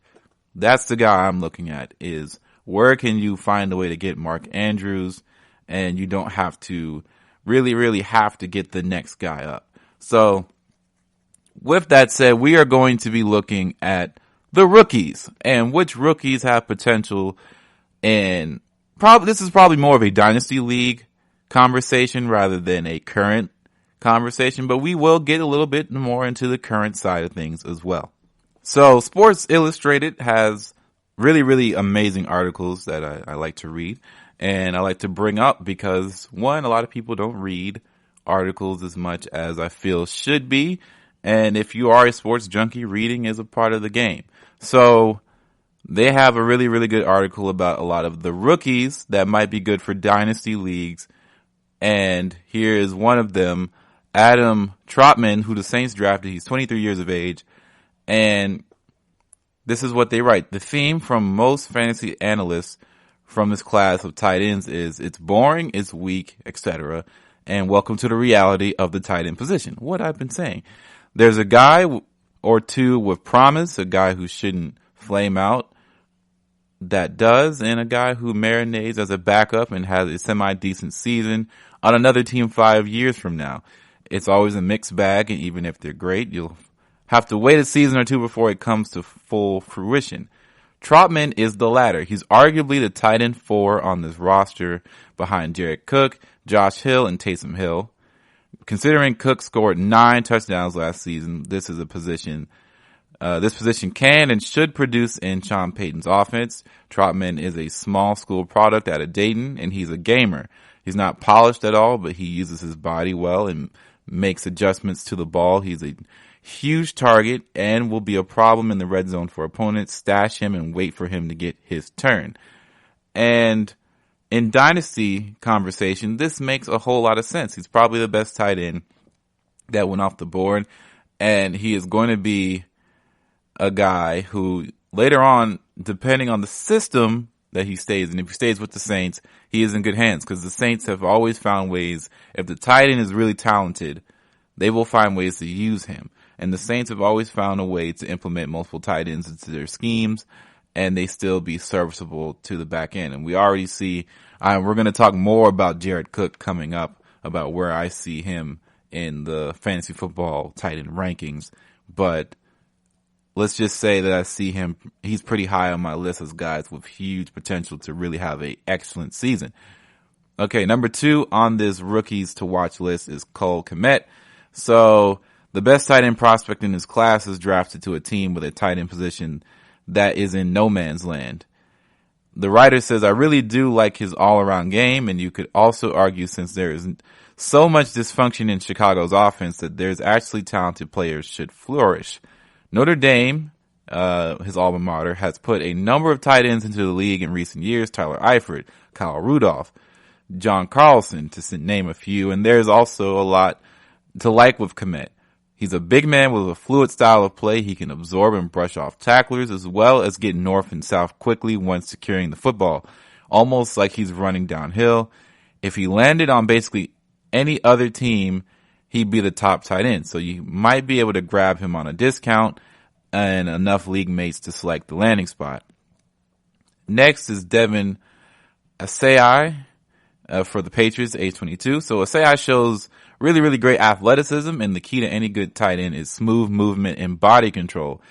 that's the guy I'm looking at, is where can you find a way to get Mark Andrews and you don't have to really have to get the next guy up. So with that said, we are going to be looking at the rookies and which rookies have potential, and this is probably more of a dynasty league conversation rather than a current conversation, but we will get a little bit more into the current side of things as well. So Sports Illustrated has really amazing articles that I like to read and I like to bring up because, one, a lot of people don't read articles as much as I feel should be. And if you are a sports junkie, reading is a part of the game. So they have a really good article about a lot of the rookies that might be good for dynasty leagues. And here is one of them, Adam Trotman, who the Saints drafted. He's 23 years of age. And this is what they write. The theme from most fantasy analysts from this class of tight ends is it's boring, it's weak, etc. And welcome to the reality of the tight end position. What I've been saying. There's a guy or two with promise, a guy who shouldn't flame out that does, and a guy who marinates as a backup and has a semi-decent season on another team 5 years from now. It's always a mixed bag, and even if they're great, you'll have to wait a season or two before it comes to full fruition. Trotman is the latter. He's arguably the tight end 4 on this roster behind Jared Cook, Josh Hill, and Taysom Hill. Considering Cook scored 9 touchdowns last season, this position can and should produce in Sean Payton's offense. Trotman is a small school product out of Dayton, and he's a gamer. He's not polished at all, but he uses his body well and makes adjustments to the ball. He's a huge target and will be a problem in the red zone for opponents. Stash him and wait for him to get his turn. And in dynasty conversation, this makes a whole lot of sense. He's probably the best tight end that went off the board, and he is going to be a guy who later on, depending on the system that he stays in, if he stays with the Saints, he is in good hands because the Saints have always found ways. If the tight end is really talented, they will find ways to use him. And the Saints have always found a way to implement multiple tight ends into their schemes, and they still be serviceable to the back end. And we already see, we're going to talk more about Jared Cook coming up, about where I see him in the fantasy football tight end rankings. But let's just say that I see him, he's pretty high on my list as guys with huge potential to really have an excellent season. Okay, number 2 on this rookies to watch list is Cole Kmet. So the best tight end prospect in his class is drafted to a team with a tight end position that is in no man's land. The writer says, I really do like his all-around game, and you could also argue since there is so much dysfunction in Chicago's offense that there's actually talented players should flourish. Notre Dame, his alma mater, has put a number of tight ends into the league in recent years. Tyler Eifert, Kyle Rudolph. John Carlson, to name a few. And there's also a lot to like with Kmet. He's a big man with a fluid style of play. He can absorb and brush off tacklers as well as get north and south quickly once securing the football, almost like he's running downhill. If he landed on basically any other team, he'd be the top tight end. So you might be able to grab him on a discount and enough league mates to select the landing spot. Next is Devin Asai for the Patriots, age 22. So Asai shows really, really great athleticism, and the key to any good tight end is smooth movement and body control.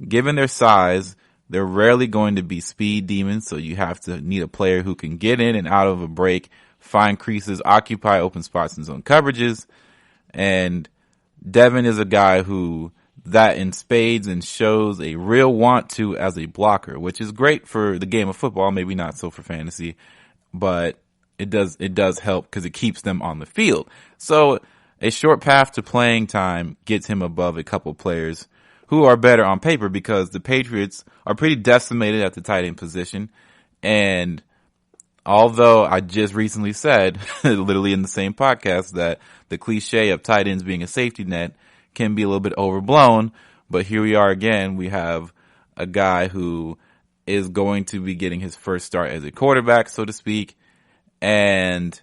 Given their size, they're rarely going to be speed demons, so you have to need a player who can get in and out of a break, find creases, occupy open spots in zone coverages. And Devin is a guy who that in spades and shows a real want to as a blocker, which is great for the game of football, maybe not so for fantasy, but it does help because it keeps them on the field. So a short path to playing time gets him above a couple players who are better on paper, because the Patriots are pretty decimated at the tight end position. And although I just recently said, literally in the same podcast, that the cliche of tight ends being a safety net can be a little bit overblown, but here we are again. We have a guy who is going to be getting his first start as a quarterback, so to speak, and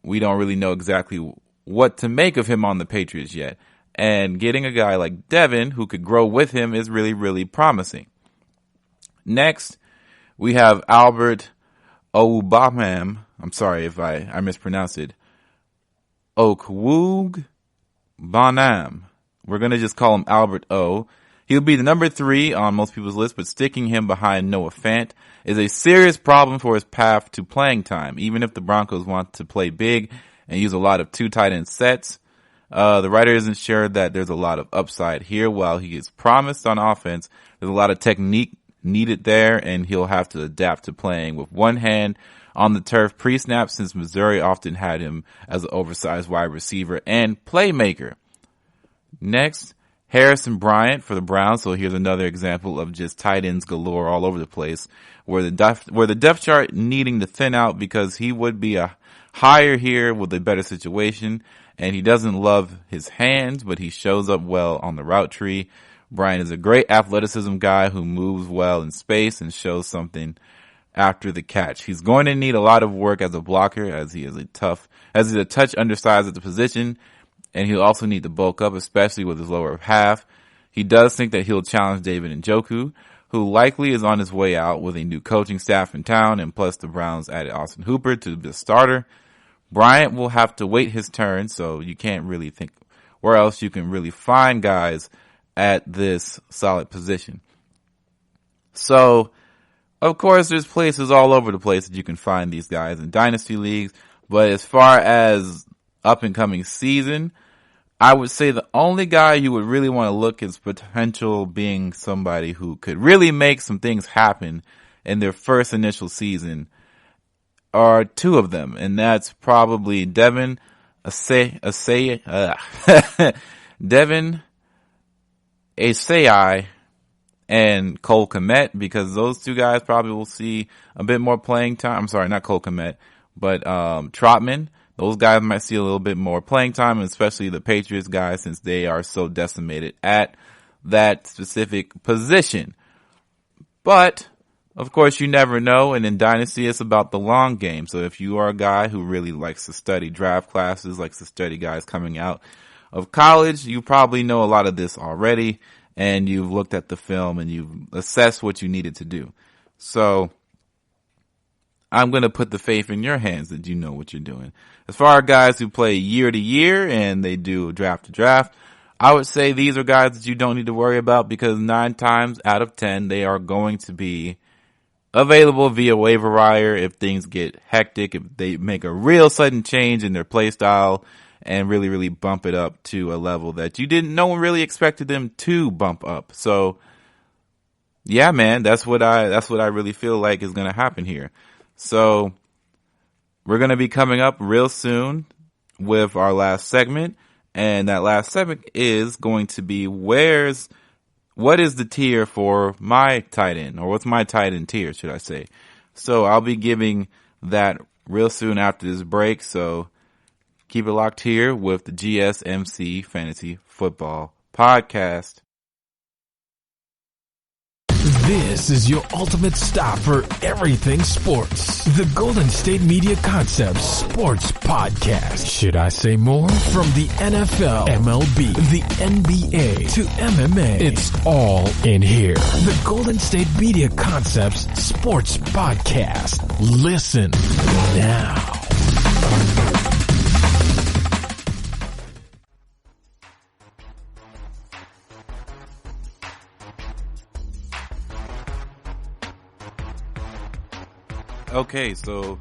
we don't really know exactly what to make of him on the Patriots yet. And getting a guy like Devin who could grow with him is really, really promising. Next, we have Albert Ogbamam. I'm sorry if I mispronounced it. Okwuegbunam. We're going to just call him Albert O. He'll be the number 3 on most people's list, but sticking him behind Noah Fant is a serious problem for his path to playing time. Even if the Broncos want to play big and use a lot of 2 tight end sets, the writer isn't sure that there's a lot of upside here. While he is promised on offense, there's a lot of technique needed there, and he'll have to adapt to playing with one hand on the turf pre-snap, since Missouri often had him as an oversized wide receiver and playmaker. Next, Harrison Bryant for the Browns. So here's another example of just tight ends galore all over the place, where the depth chart needing to thin out, because he would be a higher here with a better situation, and he doesn't love his hands, but he shows up well on the route tree. Bryant is a great athleticism guy who moves well in space and shows something after the catch. He's going to need a lot of work as a blocker, as he's a touch undersized at the position, and he'll also need to bulk up, especially with his lower half. He does think that he'll challenge David Njoku, who likely is on his way out with a new coaching staff in town, and plus the Browns added Austin Hooper to the starter. Bryant will have to wait his turn, so you can't really think where else you can really find guys at this solid position. So, of course, there's places all over the place that you can find these guys in dynasty leagues, but as far as up and coming season, I would say the only guy you would really want to look is potential being somebody who could really make some things happen in their first initial season are 2 of them, and that's probably Devin Asai and Cole Kmet, because those 2 guys probably will see a bit more playing time. I'm sorry, not Cole Kmet, but Trotman. Those guys might see a little bit more playing time, especially the Patriots guys, since they are so decimated at that specific position. But, of course, you never know, and in Dynasty, it's about the long game. So if you are a guy who really likes to study draft classes, likes to study guys coming out of college, you probably know a lot of this already, and you've looked at the film and you've assessed what you needed to do. So I'm going to put the faith in your hands that you know what you're doing. As far as guys who play year to year and they do draft to draft, I would say these are guys that you don't need to worry about, because 9 times out of 10, they are going to be available via waiver wire if things get hectic, if they make a real sudden change in their play style and really, really bump it up to a level that no one really expected them to bump up. So yeah, man, that's what I really feel like is going to happen here. So we're going to be coming up real soon with our last segment, and that last segment is going to be what is the tier for my tight end, or what's my tight end tier, should I say. So I'll be giving that real soon after this break. So keep it locked here with the GSMC Fantasy Football Podcast. This is your ultimate stop for everything sports. The Golden State Media Concepts Sports Podcast. Should I say more? From the NFL, MLB, the NBA to MMA, it's all in here. The Golden State Media Concepts Sports Podcast. Listen now. Okay, so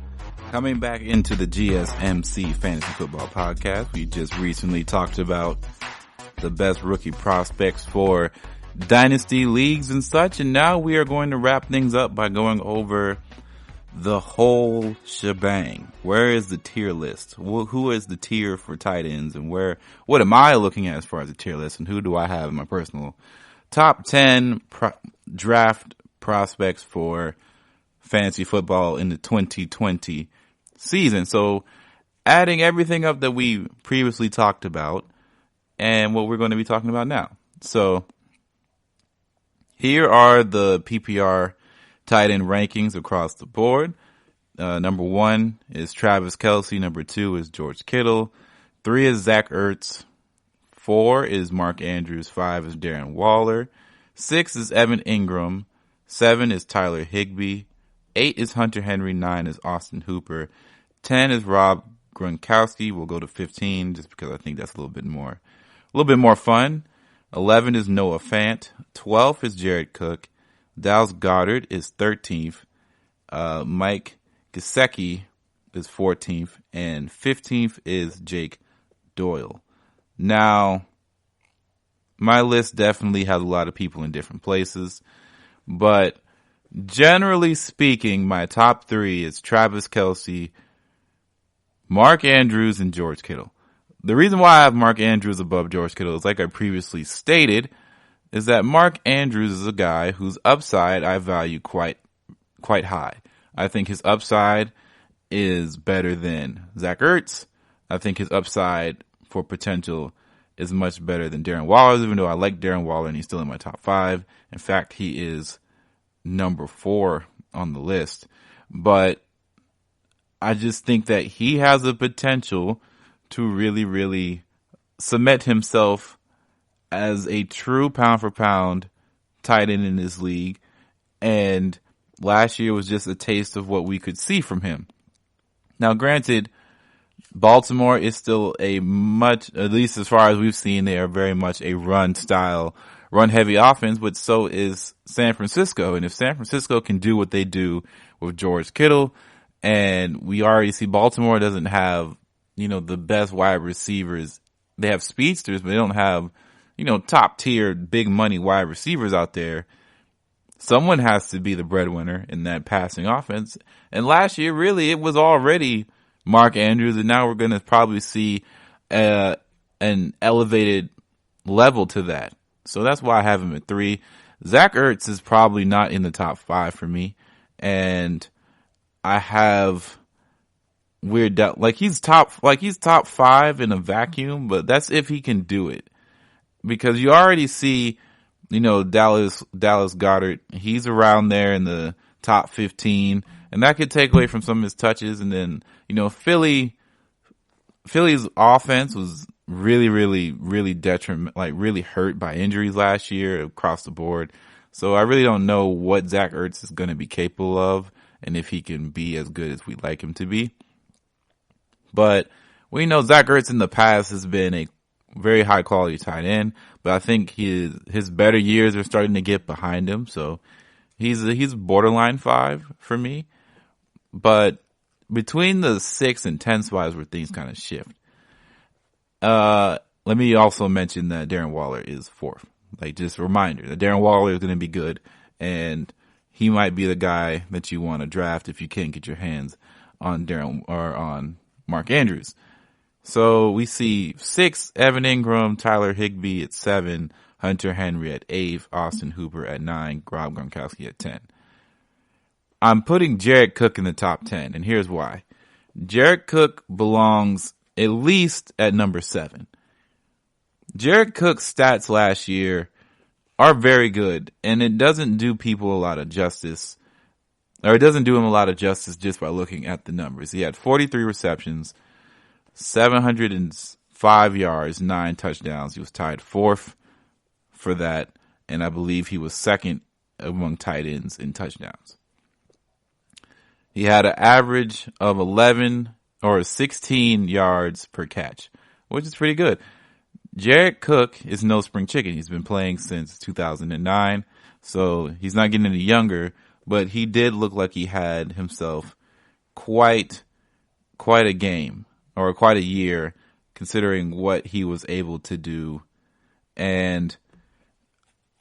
coming back into the GSMC Fantasy Football Podcast, we just recently talked about the best rookie prospects for dynasty leagues and such, and now we are going to wrap things up by going over the whole shebang. Where is the tier list? Who is the tier for tight ends, and what am I looking at as far as the tier list, and who do I have in my personal top 10 draft prospects for fantasy football in the 2020 season? So adding everything up that we previously talked about and what we're going to be talking about now. So here are the PPR tight end rankings across the board. Number 1 is Travis Kelce. Number 2 is George Kittle. 3 is Zach Ertz. 4 is Mark Andrews. 5 is Darren Waller. 6 is Evan Ingram. 7 is Tyler Higbee. 8 is Hunter Henry. 9 is Austin Hooper. 10 is Rob Gronkowski. We'll go to 15 just because I think that's a little bit more fun. 11 is Noah Fant. 12 is Jared Cook. Dallas Goedert is 13th. Mike Gesicki is 14th. And 15th is Jake Doyle. Now, my list definitely has a lot of people in different places, but generally speaking, my top 3 is Travis Kelce, Mark Andrews, and George Kittle. The reason why I have Mark Andrews above George Kittle is, like I previously stated, is that Mark Andrews is a guy whose upside I value quite high. I think his upside is better than Zach Ertz. I think his upside for potential is much better than Darren Waller's, even though I like Darren Waller and he's still in my top 5. In fact, he is number 4 on the list. But I just think that he has the potential to really, really cement himself as a true pound for pound tight end in this league. And last year was just a taste of what we could see from him. Now, granted, Baltimore is still at least as far as we've seen, they are very much a run heavy offense, but so is San Francisco. And if San Francisco can do what they do with George Kittle, and we already see Baltimore doesn't have, the best wide receivers. They have speedsters, but they don't have, top tier big money wide receivers out there. Someone has to be the breadwinner in that passing offense. And last year, really, it was already Mark Andrews, and now we're going to probably see an elevated level to that. So that's why I have him at 3. Zach Ertz is probably not in the top 5 for me. And I have weird doubt. He's top 5 in a vacuum, but that's if he can do it. Because you already see, Dallas Goedert, he's around there in the top 15, and that could take away from some of his touches. And then, Philly's offense was really, really, really really hurt by injuries last year across the board. So I really don't know what Zach Ertz is going to be capable of and if he can be as good as we'd like him to be. But we know Zach Ertz in the past has been a very high quality tight end, but I think his better years are starting to get behind him. So he's borderline 5 for me. But between the 6 and 10 spots where things kind of shift. Let me also mention that Darren Waller is 4th. Just a reminder that Darren Waller is going to be good, and he might be the guy that you want to draft if you can't get your hands on on Mark Andrews. So we see 6, Evan Ingram, Tyler Higbee at 7, Hunter Henry at 8, Austin Hooper at 9, Rob Gronkowski at 10. I'm putting Jared Cook in the top 10, and here's why. Jared Cook belongs at least at number 7. Jared Cook's stats last year are very good, and it doesn't do people a lot of justice, or it doesn't do him a lot of justice just by looking at the numbers. He had 43 receptions, 705 yards, 9 touchdowns. He was tied 4th for that, and I believe he was 2nd among tight ends in touchdowns. He had an average of 16 yards per catch, which is pretty good. Jared Cook is no spring chicken. He's been playing since 2009, so he's not getting any younger, but he did look like he had himself quite a game, or quite a year, considering what he was able to do. And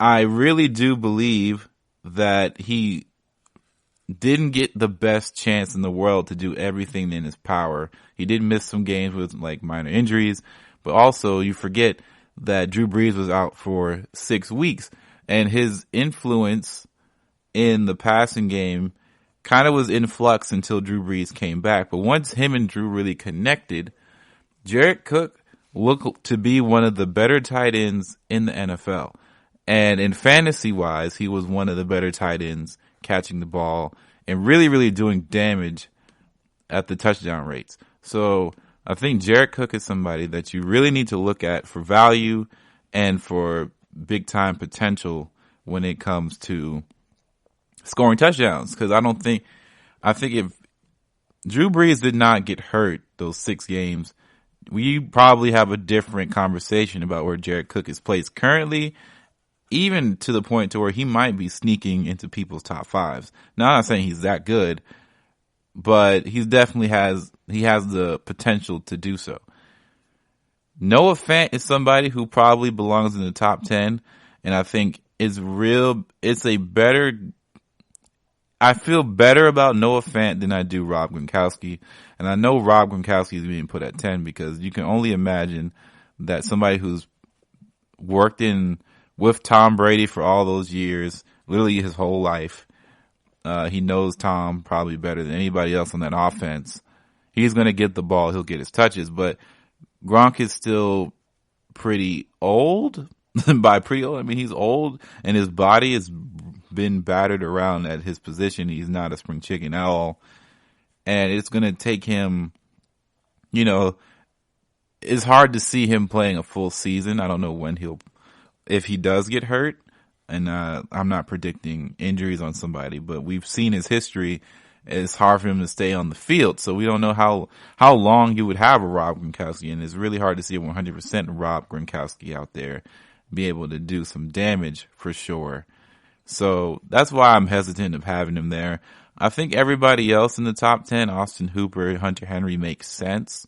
I really do believe that he didn't get the best chance in the world to do everything in his power. He did miss some games with like minor injuries, but also you forget that Drew Brees was out for 6 weeks, and his influence in the passing game kind of was in flux until Drew Brees came back. But once him and Drew really connected, Jared Cook looked to be one of the better tight ends in the NFL. And in fantasy wise, he was one of the better tight ends catching the ball and really, really doing damage at the touchdown rates. So I think Jared Cook is somebody that you really need to look at for value and for big time potential when it comes to scoring touchdowns. Because I think if Drew Brees did not get hurt those 6 games, we probably have a different conversation about where Jared Cook is placed currently, even to the point to where he might be sneaking into people's top 5s. Now, I'm not saying he's that good, but he definitely has the potential to do so. Noah Fant is somebody who probably belongs in the top 10, and I think I feel better about Noah Fant than I do Rob Gronkowski. And I know Rob Gronkowski is being put at 10 because you can only imagine that somebody who's worked in with Tom Brady for all those years, literally his whole life, he knows Tom probably better than anybody else on that offense. He's going to get the ball. He'll get his touches. But Gronk is still pretty old. By pretty old, I mean he's old, and his body has been battered around at his position. He's not a spring chicken at all. And it's going to take him, it's hard to see him playing a full season. I don't know if he does get hurt. And I'm not predicting injuries on somebody, but we've seen his history. It's hard for him to stay on the field. So we don't know how long you would have a Rob Gronkowski. And it's really hard to see a 100% Rob Gronkowski out there be able to do some damage for sure. So that's why I'm hesitant of having him there. I think everybody else in the top 10, Austin Hooper, Hunter Henry, makes sense.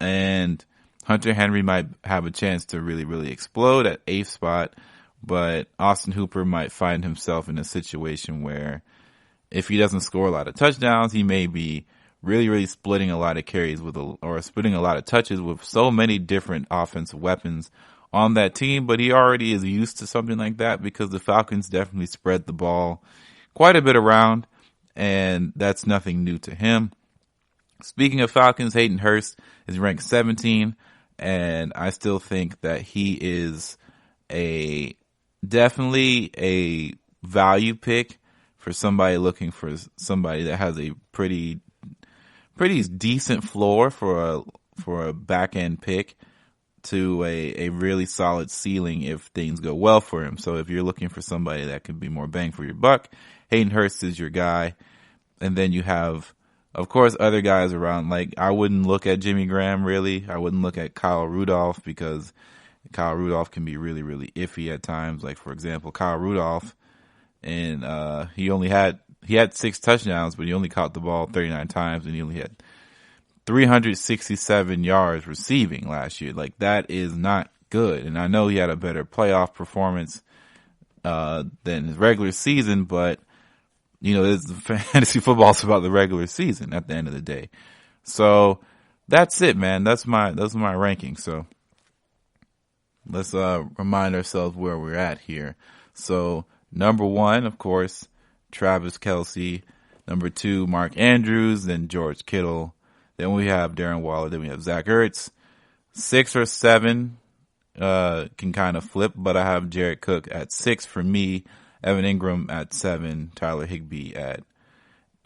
And Hunter Henry might have a chance to really, really explode at 8th spot. But Austin Hooper might find himself in a situation where if he doesn't score a lot of touchdowns, he may be really, really splitting a lot of carries or splitting a lot of touches with so many different offensive weapons on that team. But he already is used to something like that because the Falcons definitely spread the ball quite a bit around, and that's nothing new to him. Speaking of Falcons, Hayden Hurst is ranked 17, and I still think that he is definitely a value pick for somebody looking for somebody that has a pretty decent floor for a back end pick to a really solid ceiling if things go well for him. So if you're looking for somebody that could be more bang for your buck, Hayden Hurst is your guy. And then you have, of course, other guys around. Like, I wouldn't look at Jimmy Graham, really. I wouldn't look at Kyle Rudolph because Kyle Rudolph can be really, really iffy at times. Like, for example, Kyle Rudolph, and he had 6 touchdowns, but he only caught the ball 39 times, and he only had 367 yards receiving last year. Like, that is not good. And I know he had a better playoff performance than his regular season, but fantasy football is about the regular season at the end of the day. So that's it, man. Those are my rankings. So let's remind ourselves where we're at here. So number 1, of course, Travis Kelce. Number 2, Mark Andrews. Then George Kittle. Then we have Darren Waller. Then we have Zach Ertz. 6 or 7 can kind of flip, but I have Jared Cook at 6 for me, Evan Ingram at 7, Tyler Higbee at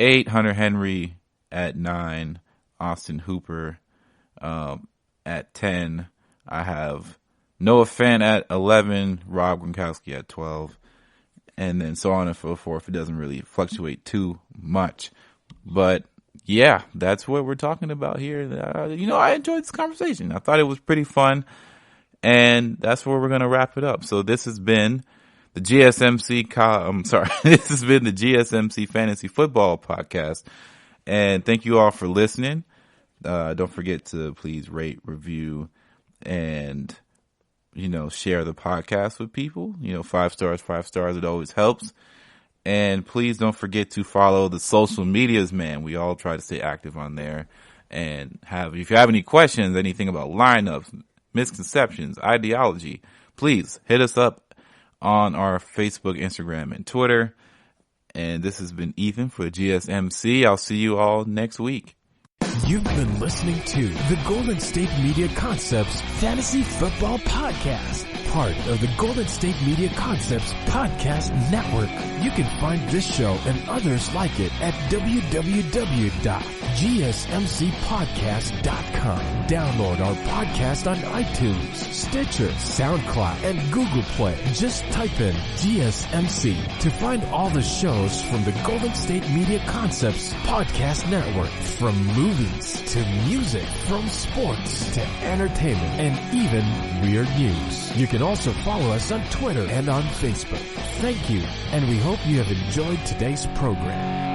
8, Hunter Henry at 9, Austin Hooper at 10. I have Noah Fant at 11, Rob Gronkowski at 12, and then so on and so forth. It doesn't really fluctuate too much. But yeah, that's what we're talking about here. I enjoyed this conversation. I thought it was pretty fun, and that's where we're going to wrap it up. So this has been the GSMC, this has been the GSMC Fantasy Football Podcast, and thank you all for listening. Don't forget to please rate, review, and, share the podcast with people. 5 stars, it always helps. And please don't forget to follow the social medias, man. We all try to stay active on there. And if you have any questions, anything about lineups, misconceptions, ideology, please hit us up on our Facebook, Instagram, and Twitter. And this has been Ethan for GSMC. I'll see you all next week. You've been listening to the Golden State Media Concepts Fantasy Football Podcast, part of the Golden State Media Concepts Podcast Network. You can find this show and others like it at www.gsmcpodcast.com. Download our podcast on iTunes, Stitcher, SoundCloud, and Google Play. Just type in GSMC to find all the shows from the Golden State Media Concepts Podcast Network, from movies to music, from sports to entertainment, and even weird news. You can also follow us on Twitter and on Facebook. Thank you, and we hope you have enjoyed today's program.